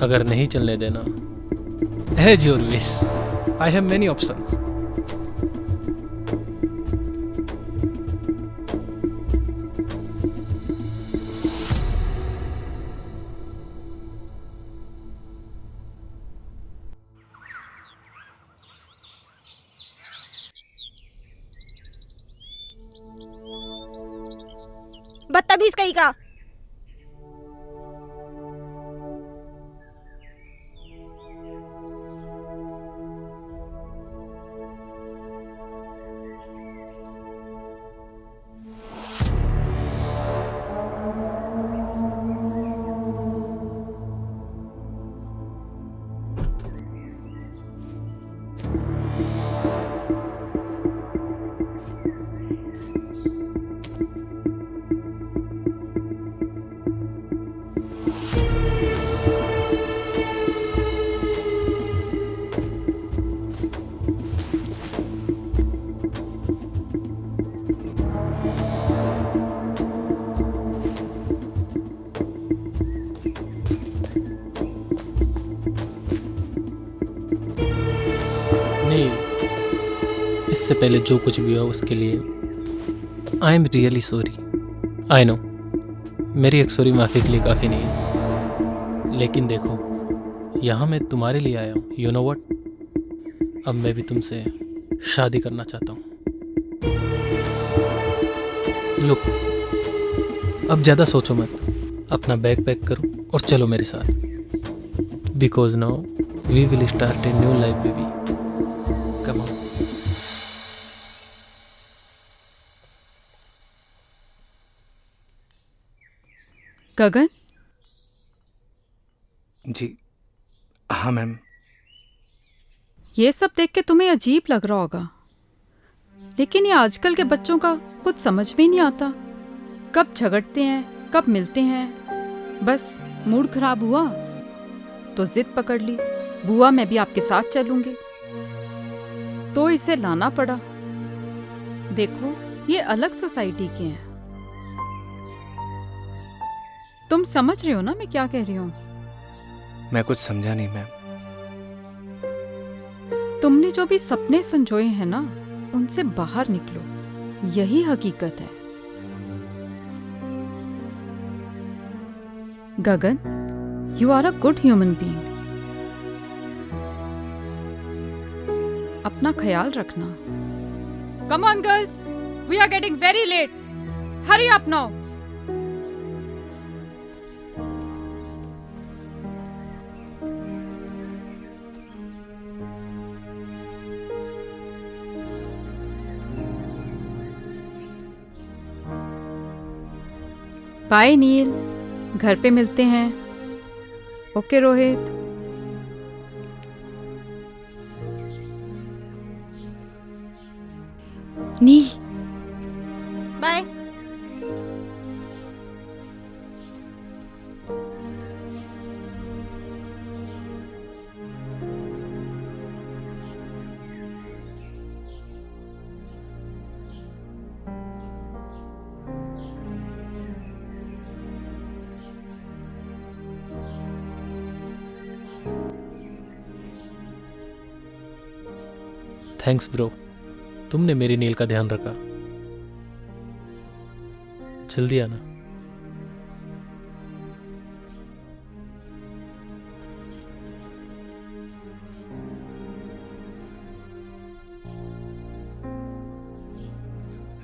अगर नहीं चलने देना, as your wish, I have many options. बदतमीज कहीं का। इससे पहले जो कुछ भी हुआ उसके लिए आई am really sorry. I know मेरी एक सॉरी माफ़ी के लिए काफ़ी नहीं है, लेकिन देखो यहाँ मैं तुम्हारे लिए आया हूँ। यू नो व्हाट, अब मैं भी तुमसे शादी करना चाहता हूँ। लुक, अब ज़्यादा सोचो मत, अपना बैग पैक करो और चलो मेरे साथ, because now we will start a new life baby. Come on. Gagan? जी हाँ मैम। ये सब देख के तुम्हें अजीब लग रहा होगा, लेकिन ये आजकल के बच्चों का कुछ समझ में नहीं आता। कब झगड़ते हैं, कब मिलते हैं। बस मूड खराब हुआ तो जिद पकड़ ली, बुआ मैं भी आपके साथ चलूंगी, तो इसे लाना पड़ा। देखो ये अलग सोसाइटी के हैं। तुम समझ रहे हो ना मैं क्या कह रही हूँ? मैं कुछ समझा नहीं मैम। तुमने जो भी सपने संजोए हैं ना, उनसे बाहर निकलो, यही हकीकत है। Gagan, you are a good human being. अपना ख्याल रखना। Come on girls, we are getting very late. Hurry up now. Bye Neel, घर पे मिलते हैं। Okay Rohit. Neel bye. Thanks bro, तुमने मेरी नील का ध्यान रखा। जल्दी आना।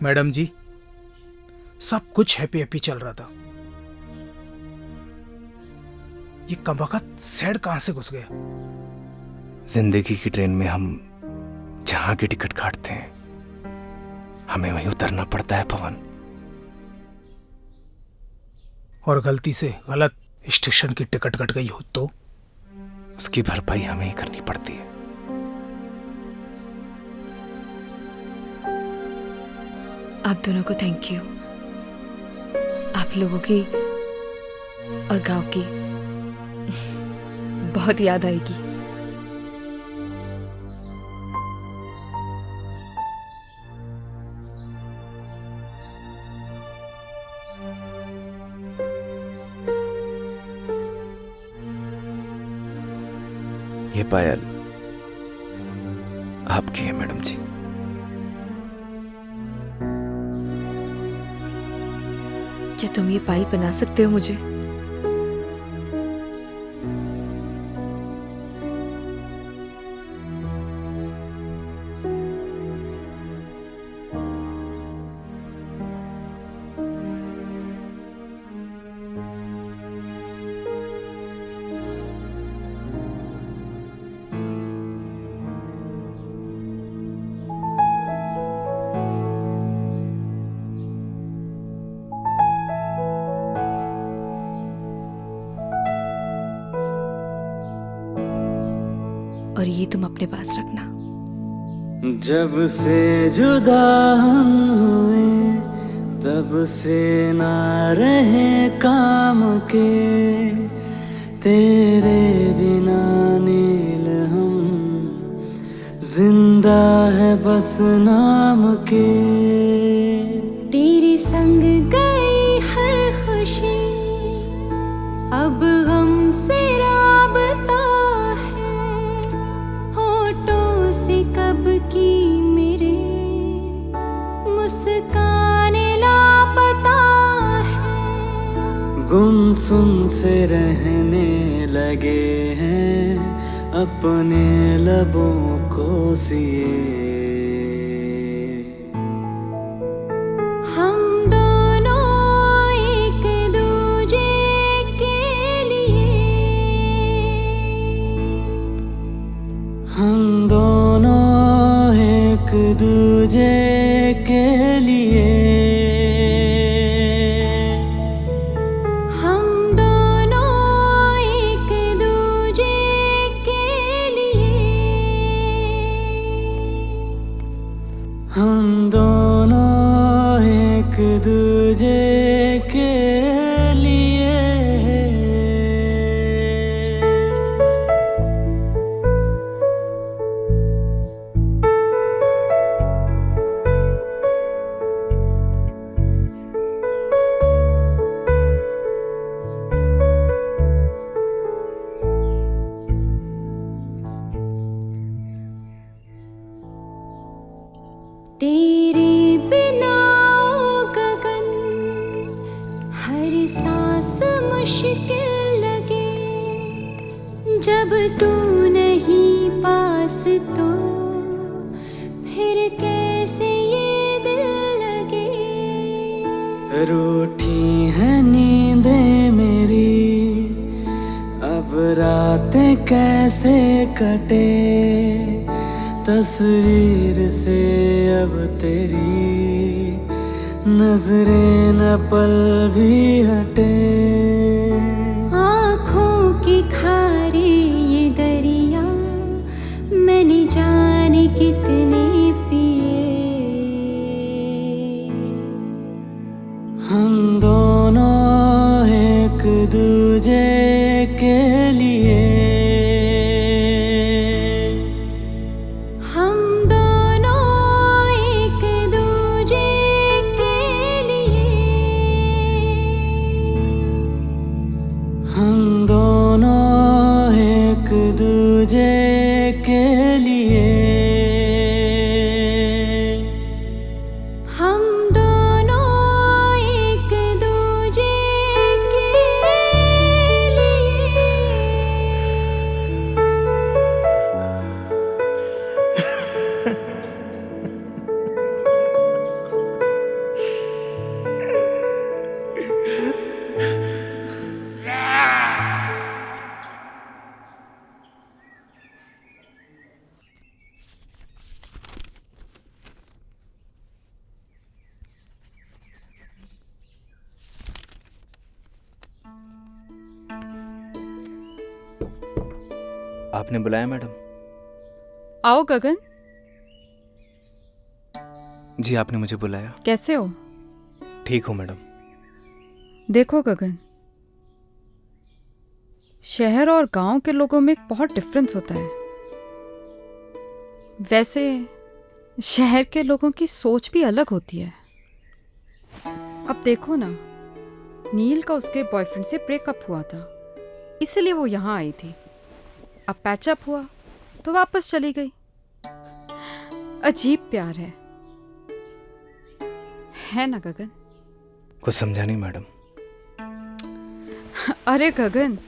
मैडम जी, सब कुछ हैप्पी हैप्पी चल रहा था, ये कमबख्त सैड कहां से घुस गया? जिंदगी की ट्रेन में हम जहां की टिकट काटते हैं, हमें वहीं उतरना पड़ता है पवन। और गलती से गलत स्टेशन की टिकट कट गई हो तो उसकी भरपाई हमें ही करनी पड़ती है। आप दोनों को थैंक यू। आप लोगों की और गांव की बहुत याद आएगी। ये पायल आपकी है मैडम जी। क्या तुम ये पायल बना सकते हो मुझे? और ये तुम अपने पास रखना। जब से जुदा हम हुए तब से ना रहे काम के, तेरे बिना नील हम जिंदा है बस नाम के। तेरे संग गई हर खुशी, अब गम से राबता है, होठों से कब की मेरे मासूम से रहने लगे हैं अपने लबों को सिए। हम दोनों एक दूजे के लिए, हम दोनों एक दूजे के लिए, हम दोनों एक दूजे के लिए, हम दोनों एक दूजे के लिए। तेरे बिना ओ गगन हर सांस मुश्किल लगे, जब तू नहीं पास तो फिर कैसे ये दिल लगे। रूठी है नींदें मेरी, अब रातें कैसे कटे, तस्वीर से अब तेरी नजरें न पल भी हटे। आँखों के खारे ये दरिया मैंने जाने कितने पिए। हम दोनों एक दूजे के लिए, हम दोनों एक दूजे के लिए, हम दोनों एक दूजे के लिए, हम दोनों एक दूजे के लिए। आपने बुलाया मैडम? आओ गगन। जी आपने मुझे बुलाया। कैसे हो? ठीक हूँ मैडम। देखो गगन, शहर और गांव के लोगों में एक बहुत डिफरेंस होता है। वैसे शहर के लोगों की सोच भी अलग होती है। अब देखो ना, नील का उसके बॉयफ्रेंड से ब्रेकअप हुआ था, इसलिए वो यहाँ आई थी। अब पैचअप हुआ तो वापस चली गई। अजीब प्यार है ना गगन? कुछ समझा नहीं मैडम। अरे गगन,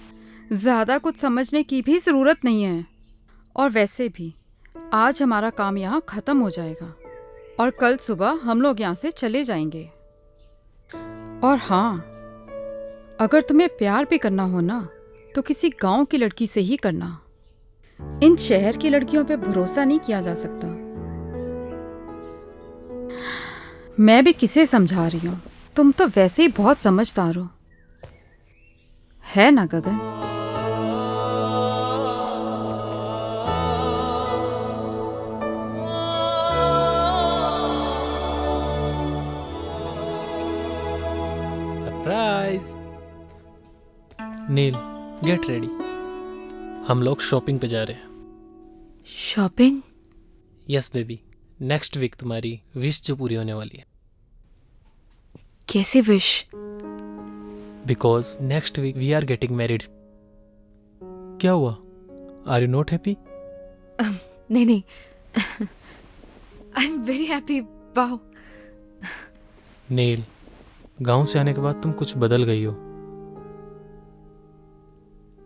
ज्यादा कुछ समझने की भी जरूरत नहीं है। और वैसे भी आज हमारा काम यहाँ खत्म हो जाएगा और कल सुबह हम लोग यहाँ से चले जाएंगे। और हाँ, अगर तुम्हें प्यार भी करना हो ना तो किसी गांव की लड़की से ही करना। इन शहर की लड़कियों पे भरोसा नहीं किया जा सकता। मैं भी किसे समझा रही हूँ, तुम तो वैसे ही बहुत समझदार हो, है ना Gagan? Surprise. Neel, get ready, हम लोग शॉपिंग पे जा रहे हैं। Shopping? Yes baby, next week तुम्हारी विश जो पूरी होने वाली है। कैसे wish? Because next week we are getting married. क्या हुआ? Are you not happy? नहीं नहीं, I am very happy. Wow. Neel, गांव से आने के बाद तुम कुछ बदल गई हो।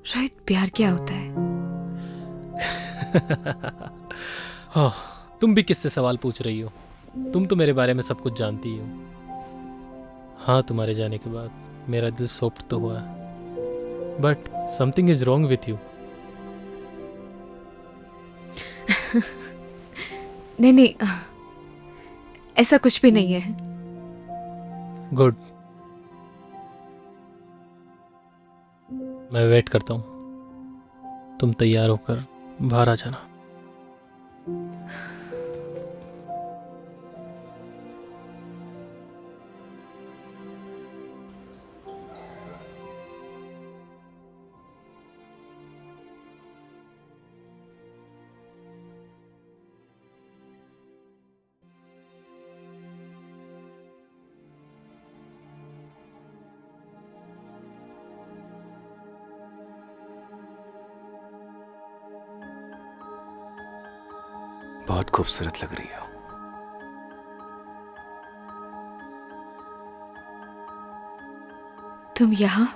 रोहित, प्यार क्या होता है? ओह, तुम भी किससे सवाल पूछ रही हो? तुम तो मेरे बारे में सब कुछ जानती हो। हाँ, तुम्हारे जाने के बाद मेरा दिल सॉफ्ट तो हुआ, but something is wrong with you. नहीं नहीं, ऐसा कुछ भी नहीं है। गुड, मैं वेट करता हूँ। तुम तैयार होकर बाहर आ जाना। बहुत खूबसूरत लग रही हो। तुम यहाँ?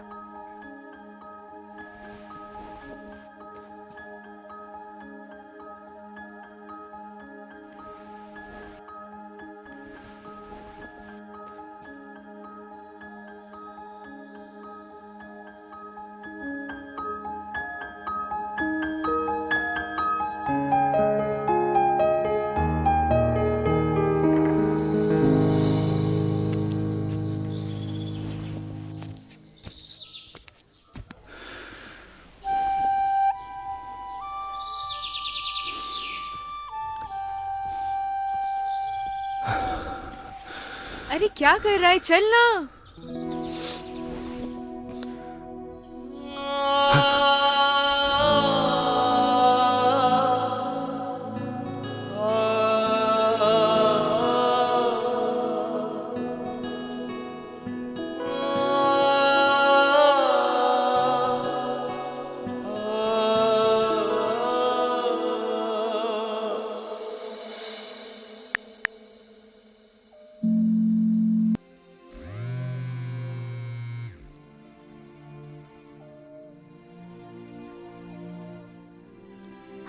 अरे क्या कर रहा है? चल ना।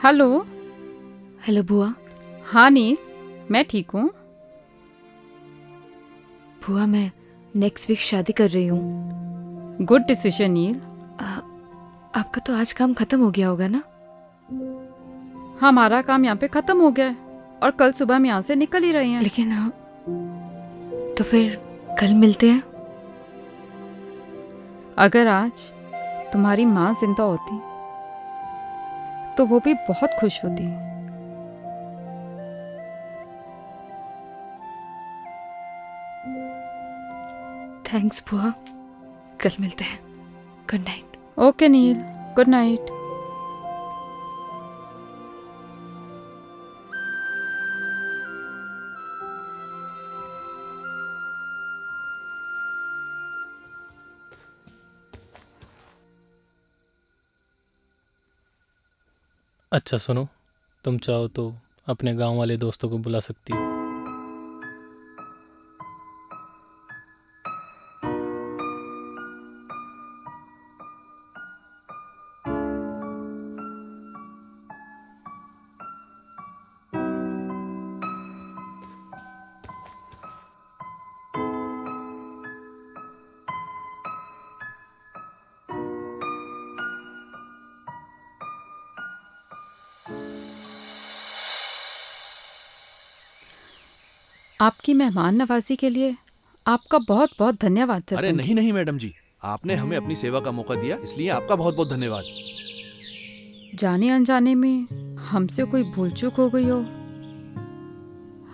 हेलो। हेलो बुआ। हाँ नील, मैं ठीक हूँ। बुआ, मैं नेक्स्ट वीक शादी कर रही हूँ। गुड डिसीजन नील। आपका तो आज काम खत्म हो गया होगा ना? हमारा काम यहाँ पे खत्म हो गया है और कल सुबह हम यहाँ से निकल ही रहे हैं। लेकिन तो फिर कल मिलते हैं। अगर आज तुम्हारी माँ जिंदा होती तो वो भी बहुत खुश होती। थैंक्स बुआ, कल मिलते हैं। Good night. ओके नील, गुड नाइट। अच्छा सुनो, तुम चाहो तो अपने गांव वाले दोस्तों को बुला सकती हो। आपकी मेहमान नवाजी के लिए आपका बहुत बहुत धन्यवाद सरपंच। अरे नहीं नहीं मैडम जी, आपने हमें अपनी सेवा का मौका दिया, इसलिए आपका बहुत बहुत धन्यवाद। जाने अनजाने में हमसे कोई भूल चूक हो गई हो,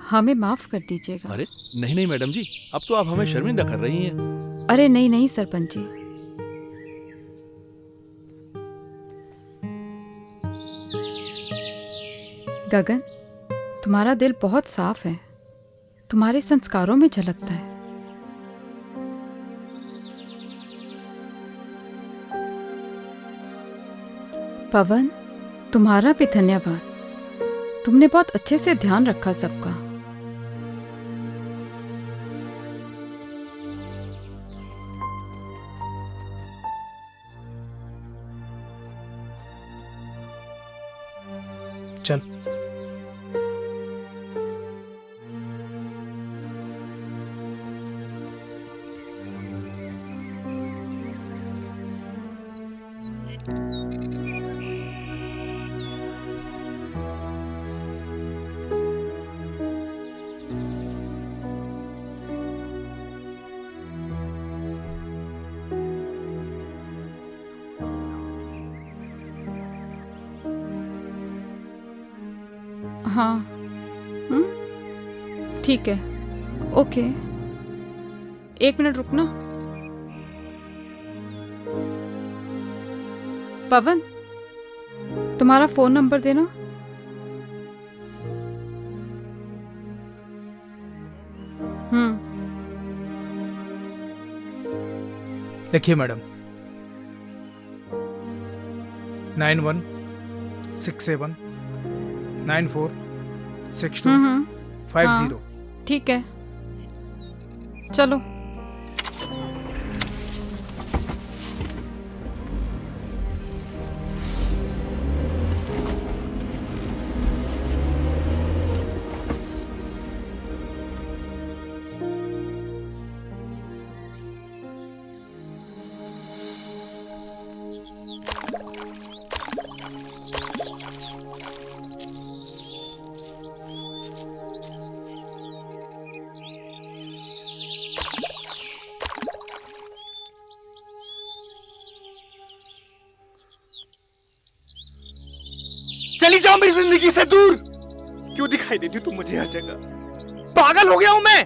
हमें माफ कर दीजिएगा। अरे नहीं नहीं मैडम जी, अब तो आप हमें शर्मिंदा कर रही हैं। अरे नहीं नहीं सरपंच जी, गगन, तुम्हारा दिल बहुत साफ है, तुम्हारे संस्कारों में झलकता है। पवन, तुम्हारा भी धन्यवाद, तुमने बहुत अच्छे से ध्यान रखा सबका। हाँ ठीक है, ओके। 1 मिनट रुकना। पवन, तुम्हारा फोन नंबर देना। लिखिए मैडम, 9167946250। ठीक है, चलो। चली जाओ मेरी जिंदगी से दूर। क्यों दिखाई देती तुम मुझे हर जगह? पागल हो गया हूं मैं,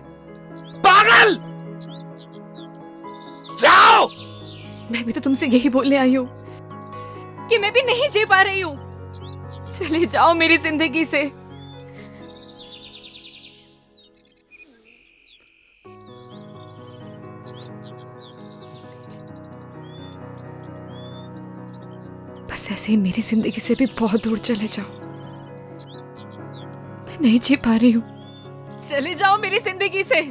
पागल। जाओ। मैं भी तो तुमसे यही बोलने आई हूँ कि मैं भी नहीं जी पा रही हूँ। चले जाओ मेरी जिंदगी से। बस ऐसे ही मेरी जिंदगी से भी बहुत दूर चले जाओ। मैं नहीं जी पा रही हूँ। चले जाओ मेरी जिंदगी से।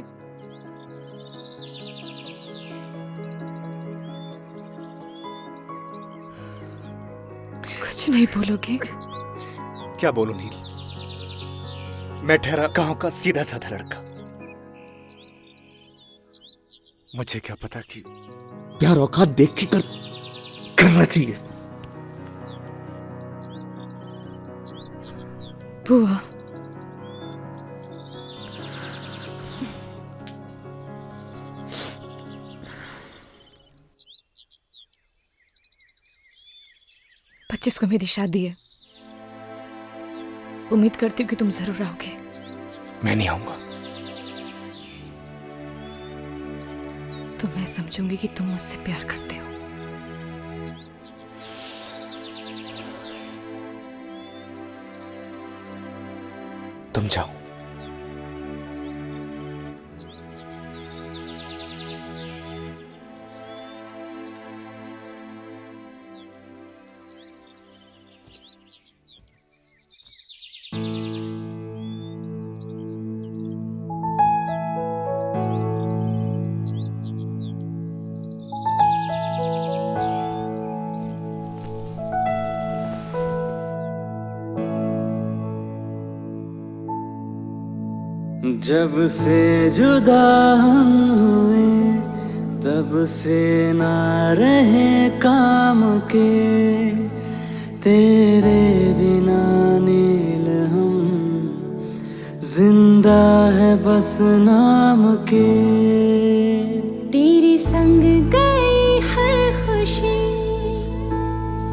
कुछ नहीं बोलोगे? क्या बोलूं नील? मैं ठहरा गांव का सीधा साधा लड़का। मुझे क्या पता कि प्यार औकात देख के करना चाहिए। बुआ, पच्चीस को मेरी शादी है। उम्मीद करती हूँ कि तुम जरूर आओगे। मैं नहीं आऊंगा। तो मैं समझूंगी कि तुम मुझसे प्यार करते हो। तुम जाओ। जब से जुदा हम हुए तब से ना रहे काम के, तेरे बिना नील हम जिंदा है बस नाम के। तेरे संग गई हर खुशी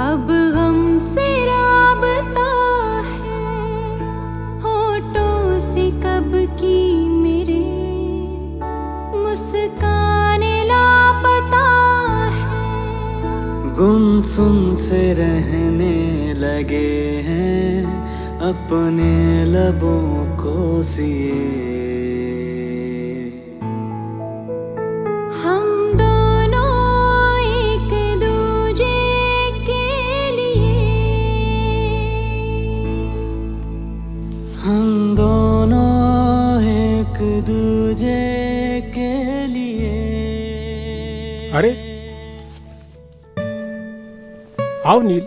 अब गम से राबता है, होठों से कब की मेरे मुस्कान लापता है। गुमसुम से रहने लगे हैं अपने लबों को सिए। हम दोनों एक दूजे के लिए, हम दोनों एक दूजे के लिए। अरे आओ नील।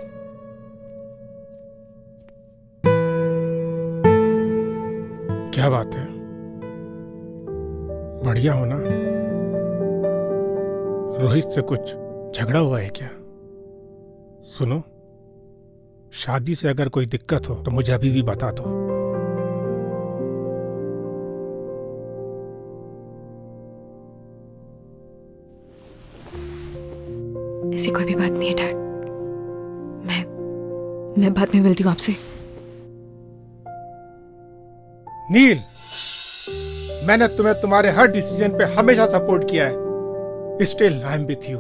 क्या बात है, बढ़िया हो ना? रोहित से कुछ झगड़ा हुआ है क्या? सुनो, शादी से अगर कोई दिक्कत हो तो मुझे अभी भी बता दो। ऐसी कोई भी बात नहीं है डैड। मैं बाद में मिलती हूँ आपसे। नील, मैंने तुम्हें तुम्हारे हर डिसीजन पे हमेशा सपोर्ट किया है। Still I am with you.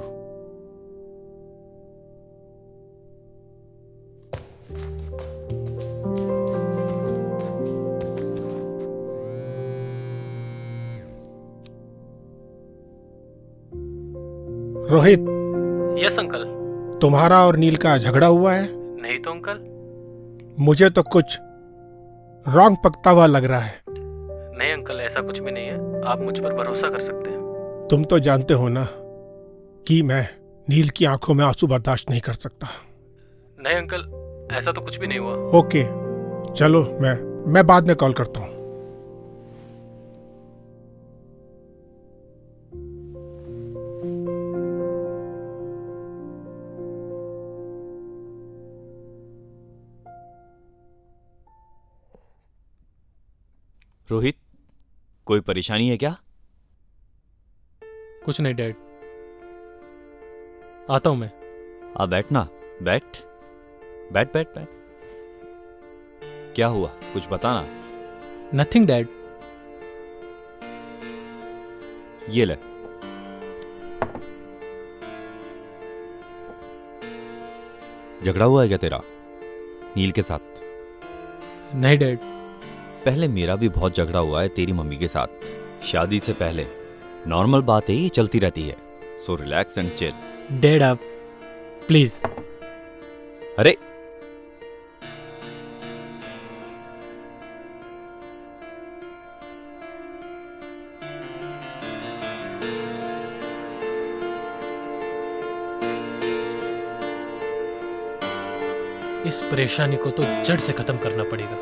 Rohit. Yes uncle. तुम्हारा और नील का झगड़ा हुआ है? नहीं तो अंकल। मुझे तो कुछ रॉन्ग पकता हुआ लग रहा है। नहीं अंकल, ऐसा कुछ भी नहीं है, आप मुझ पर भरोसा कर सकते हैं। तुम तो जानते हो ना कि मैं नील की आंखों में आंसू बर्दाश्त नहीं कर सकता। नहीं अंकल, ऐसा तो कुछ भी नहीं हुआ। ओके, चलो मैं बाद में कॉल करता हूँ। रोहित, कोई परेशानी है क्या? कुछ नहीं डैड, आता हूं मैं। आ बैठना, बैठ बैठ बैठ बैठ। क्या हुआ, कुछ बताना। Nothing dad. ये ले। झगड़ा हुआ है क्या तेरा नील के साथ? नहीं डैड। पहले मेरा भी बहुत झगड़ा हुआ है तेरी मम्मी के साथ, शादी से पहले। नॉर्मल बात है, ये चलती रहती है। So relax and chill. Dad आप प्लीज। अरे इस परेशानी को तो जड़ से खत्म करना पड़ेगा।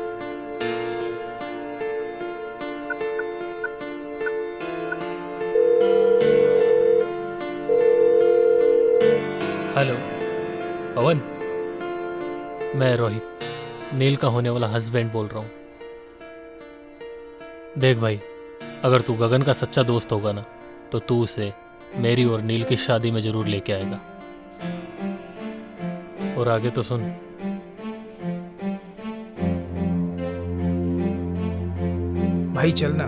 हेलो पवन, मैं रोहित, नील का होने वाला हस्बैंड बोल रहा हूं। देख भाई, अगर तू गगन का सच्चा दोस्त होगा ना, तो तू उसे मेरी और नील की शादी में जरूर लेके आएगा। और आगे तो सुन। भाई चलना,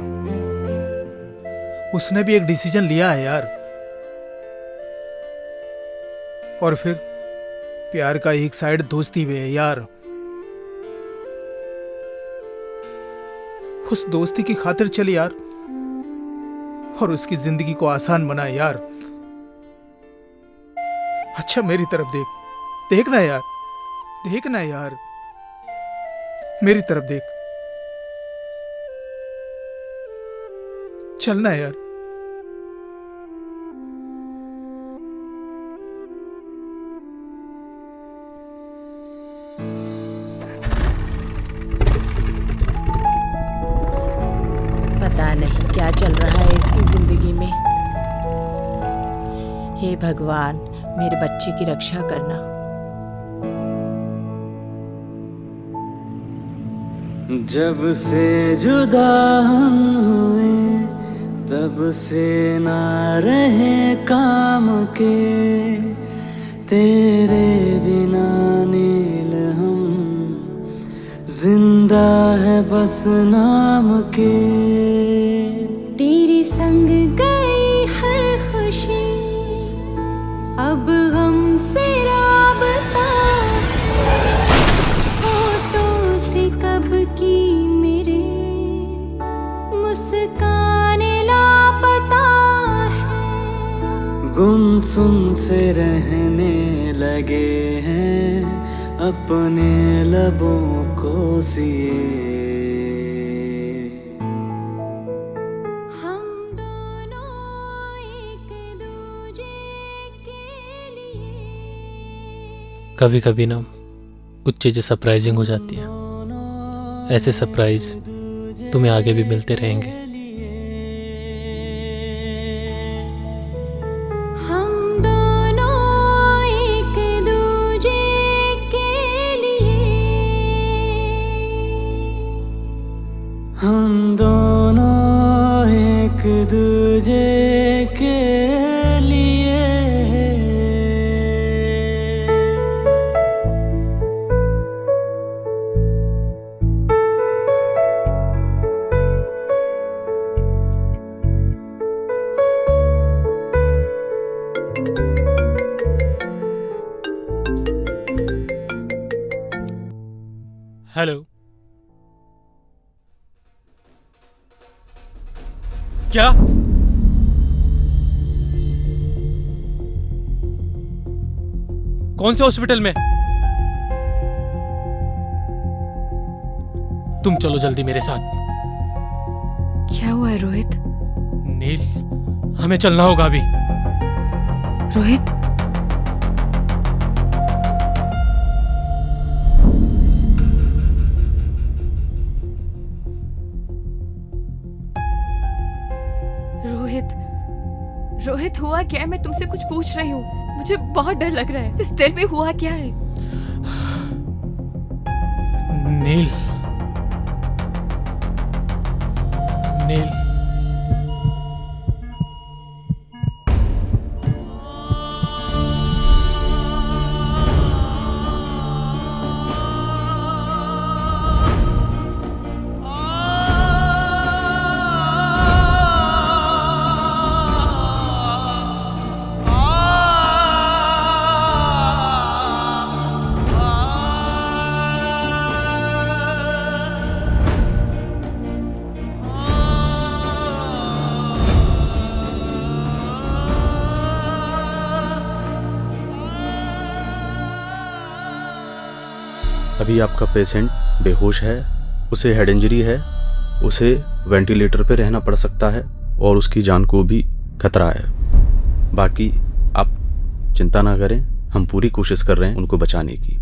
उसने भी एक डिसीजन लिया है यार। और फिर प्यार का एक साइड दोस्ती भी है यार। उस दोस्ती की खातिर चल यार, और उसकी जिंदगी को आसान बना यार। अच्छा मेरी तरफ देख, देखना यार, देखना यार, मेरी तरफ देख, चलना यार। पता नहीं क्या चल रहा है इसकी जिंदगी में। हे भगवान, मेरे बच्चे की रक्षा करना। जब से जुदा हम हुए, तब से ना रहे काम के, तेरे बिना नील हम जिंदा है बस नाम के। तेरे संग गई हर खुशी, अब गम से राबता, होठों से कब की मेरे मुस्कान लापता है। गुमसुम से रहने लगे हैं अपने लबों को सिए। कभी कभी ना कुछ चीजें सरप्राइजिंग हो जाती हैं। ऐसे सरप्राइज तुम्हें आगे भी मिलते रहेंगे। हम दोनों एक दूजे के लिए, हम दोनों एक दूजे के लिए। क्या? कौन से हॉस्पिटल में? तुम चलो जल्दी मेरे साथ। क्या हुआ है रोहित? नील, हमें चलना होगा अभी। रोहित, रोहित, रोहित हुआ क्या है? मैं तुमसे कुछ पूछ रही हूँ, मुझे बहुत डर लग रहा है। Just tell me हुआ क्या है? नील, नील, अभी आपका पेशेंट बेहोश है, उसे हेड इंजरी है, उसे वेंटिलेटर पे रहना पड़ सकता है और उसकी जान को भी खतरा है। बाकी आप चिंता ना करें, हम पूरी कोशिश कर रहे हैं उनको बचाने की।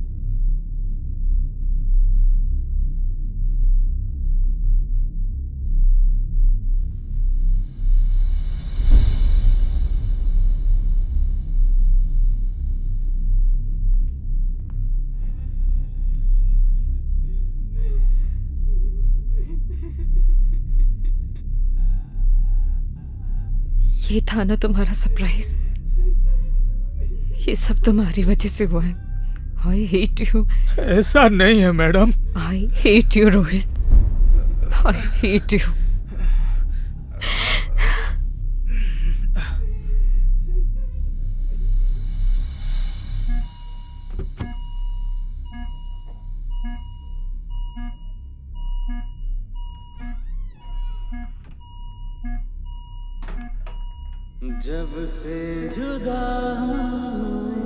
ये था ना तुम्हारा सरप्राइज? ये सब तुम्हारी वजह से हुआ है। I hate you. ऐसा नहीं है madam. I hate you Rohit, I hate you. जब से जुदा हुए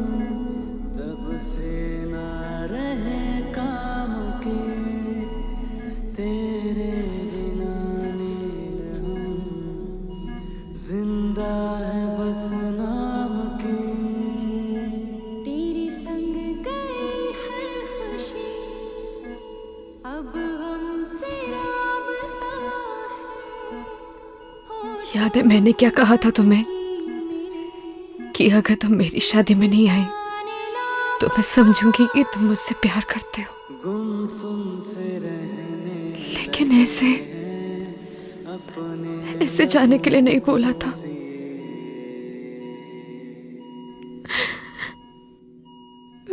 तब से ना रहे काम के, तेरे बिना नील हम जिंदा है बस नाम के। तेरे संग गई है खुशी, अब हमसे राबता है। याद है मैंने क्या कहा था तुम्हें कि अगर तुम मेरी शादी में नहीं आए तो मैं समझूंगी कि तुम मुझसे प्यार करते हो। लेकिन ऐसे जाने के लिए नहीं बोला था।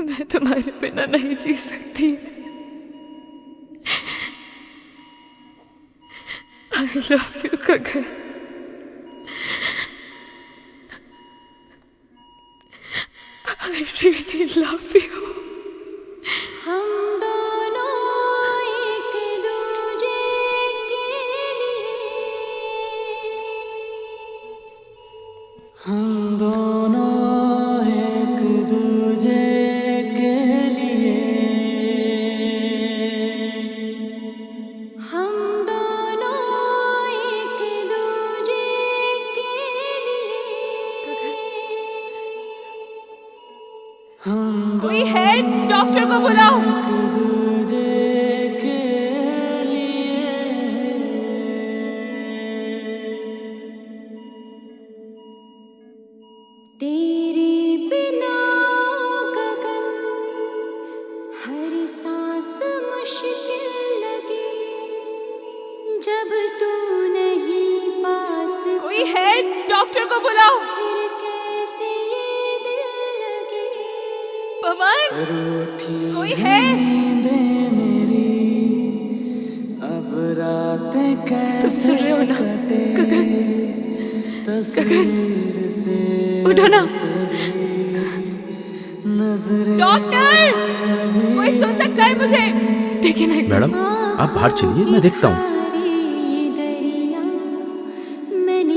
मैं तुम्हारे बिना नहीं जी सकती। I love you Gagan. I really love you। हम दोनों एक दूजे के लिए, हम दोनों एक दूजे के लिए, हम दोनों एक दूजे के लिए। कोई है? डॉक्टर को बुलाओ। तेरे बिना गगन हर सांस मुश्किल लगी, जब तू नहीं पास। कोई है? डॉक्टर को बुलाओ। फिर कैसे ये दिल लगे। पवन, कोई है? अब रातें तुम सुन रहे हो ना? गगन, गगन उठो ना। डॉक्टर, कोई सुन सकता है मुझे? देखिए ना। मैडम आप बाहर चलिए, मैं देखता हूँ। ये दरिया मैंने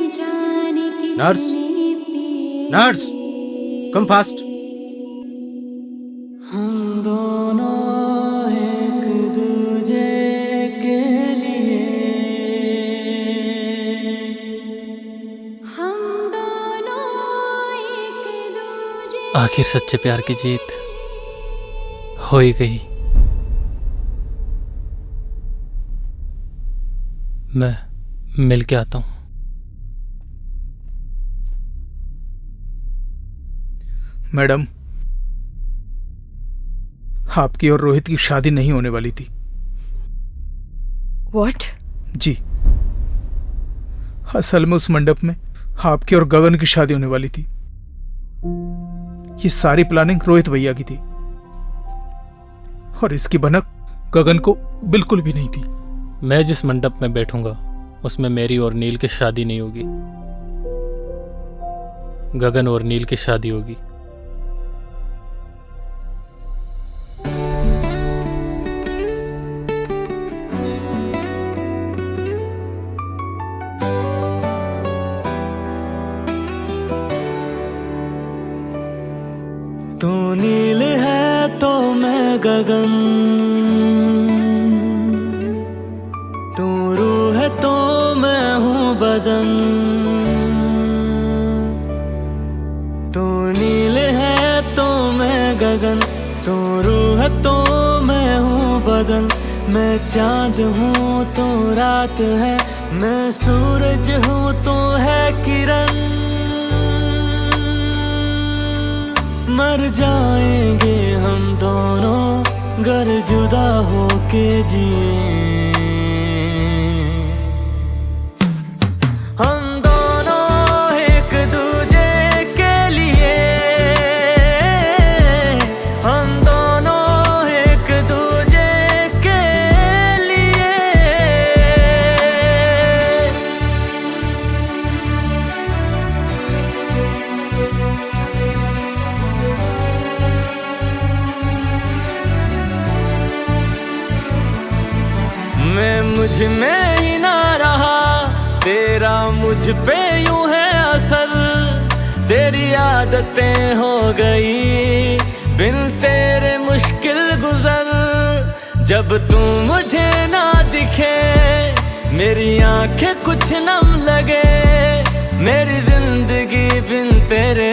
नर्स, नर्स, कम फास्ट। हम दोनों एक दूजे के लिए, हम दोनों एक दूजे। आखिर सच्चे प्यार की जीत हो ही गई। मैं मिल के आता हूं। मैडम, आपकी और रोहित की शादी नहीं होने वाली थी। व्हाट? जी, असल में उस मंडप में आपकी और गगन की शादी होने वाली थी। ये सारी प्लानिंग रोहित भैया की थी और इसकी भनक गगन को बिल्कुल भी नहीं थी। मैं जिस मंडप में बैठूंगा उसमें मेरी और नील की शादी नहीं होगी, गगन और नील की शादी होगी। तू नील है तो मैं गगन, तू रूह है तो मैं हूँ बदन। तू नील है तो मैं गगन, तू रूह है तो मैं हूँ बदन। मैं चांद हूँ तो रात है, मैं सूरज हूँ तो है किरण। मर जाएंगे हम दोनों गर जुदा होके जिए। हम दोनों एक दूजे के लिए, हम दोनों एक दूजे के लिए। मैं मुझ में ही ना रहा, तेरा मुझ पे यूं है असर। तेरी आदतें हो गई बिन तेरे मुश्किल गुजर। जब तू मुझे ना दिखे मेरी आंखें कुछ नम लगे। मेरी जिंदगी बिन तेरे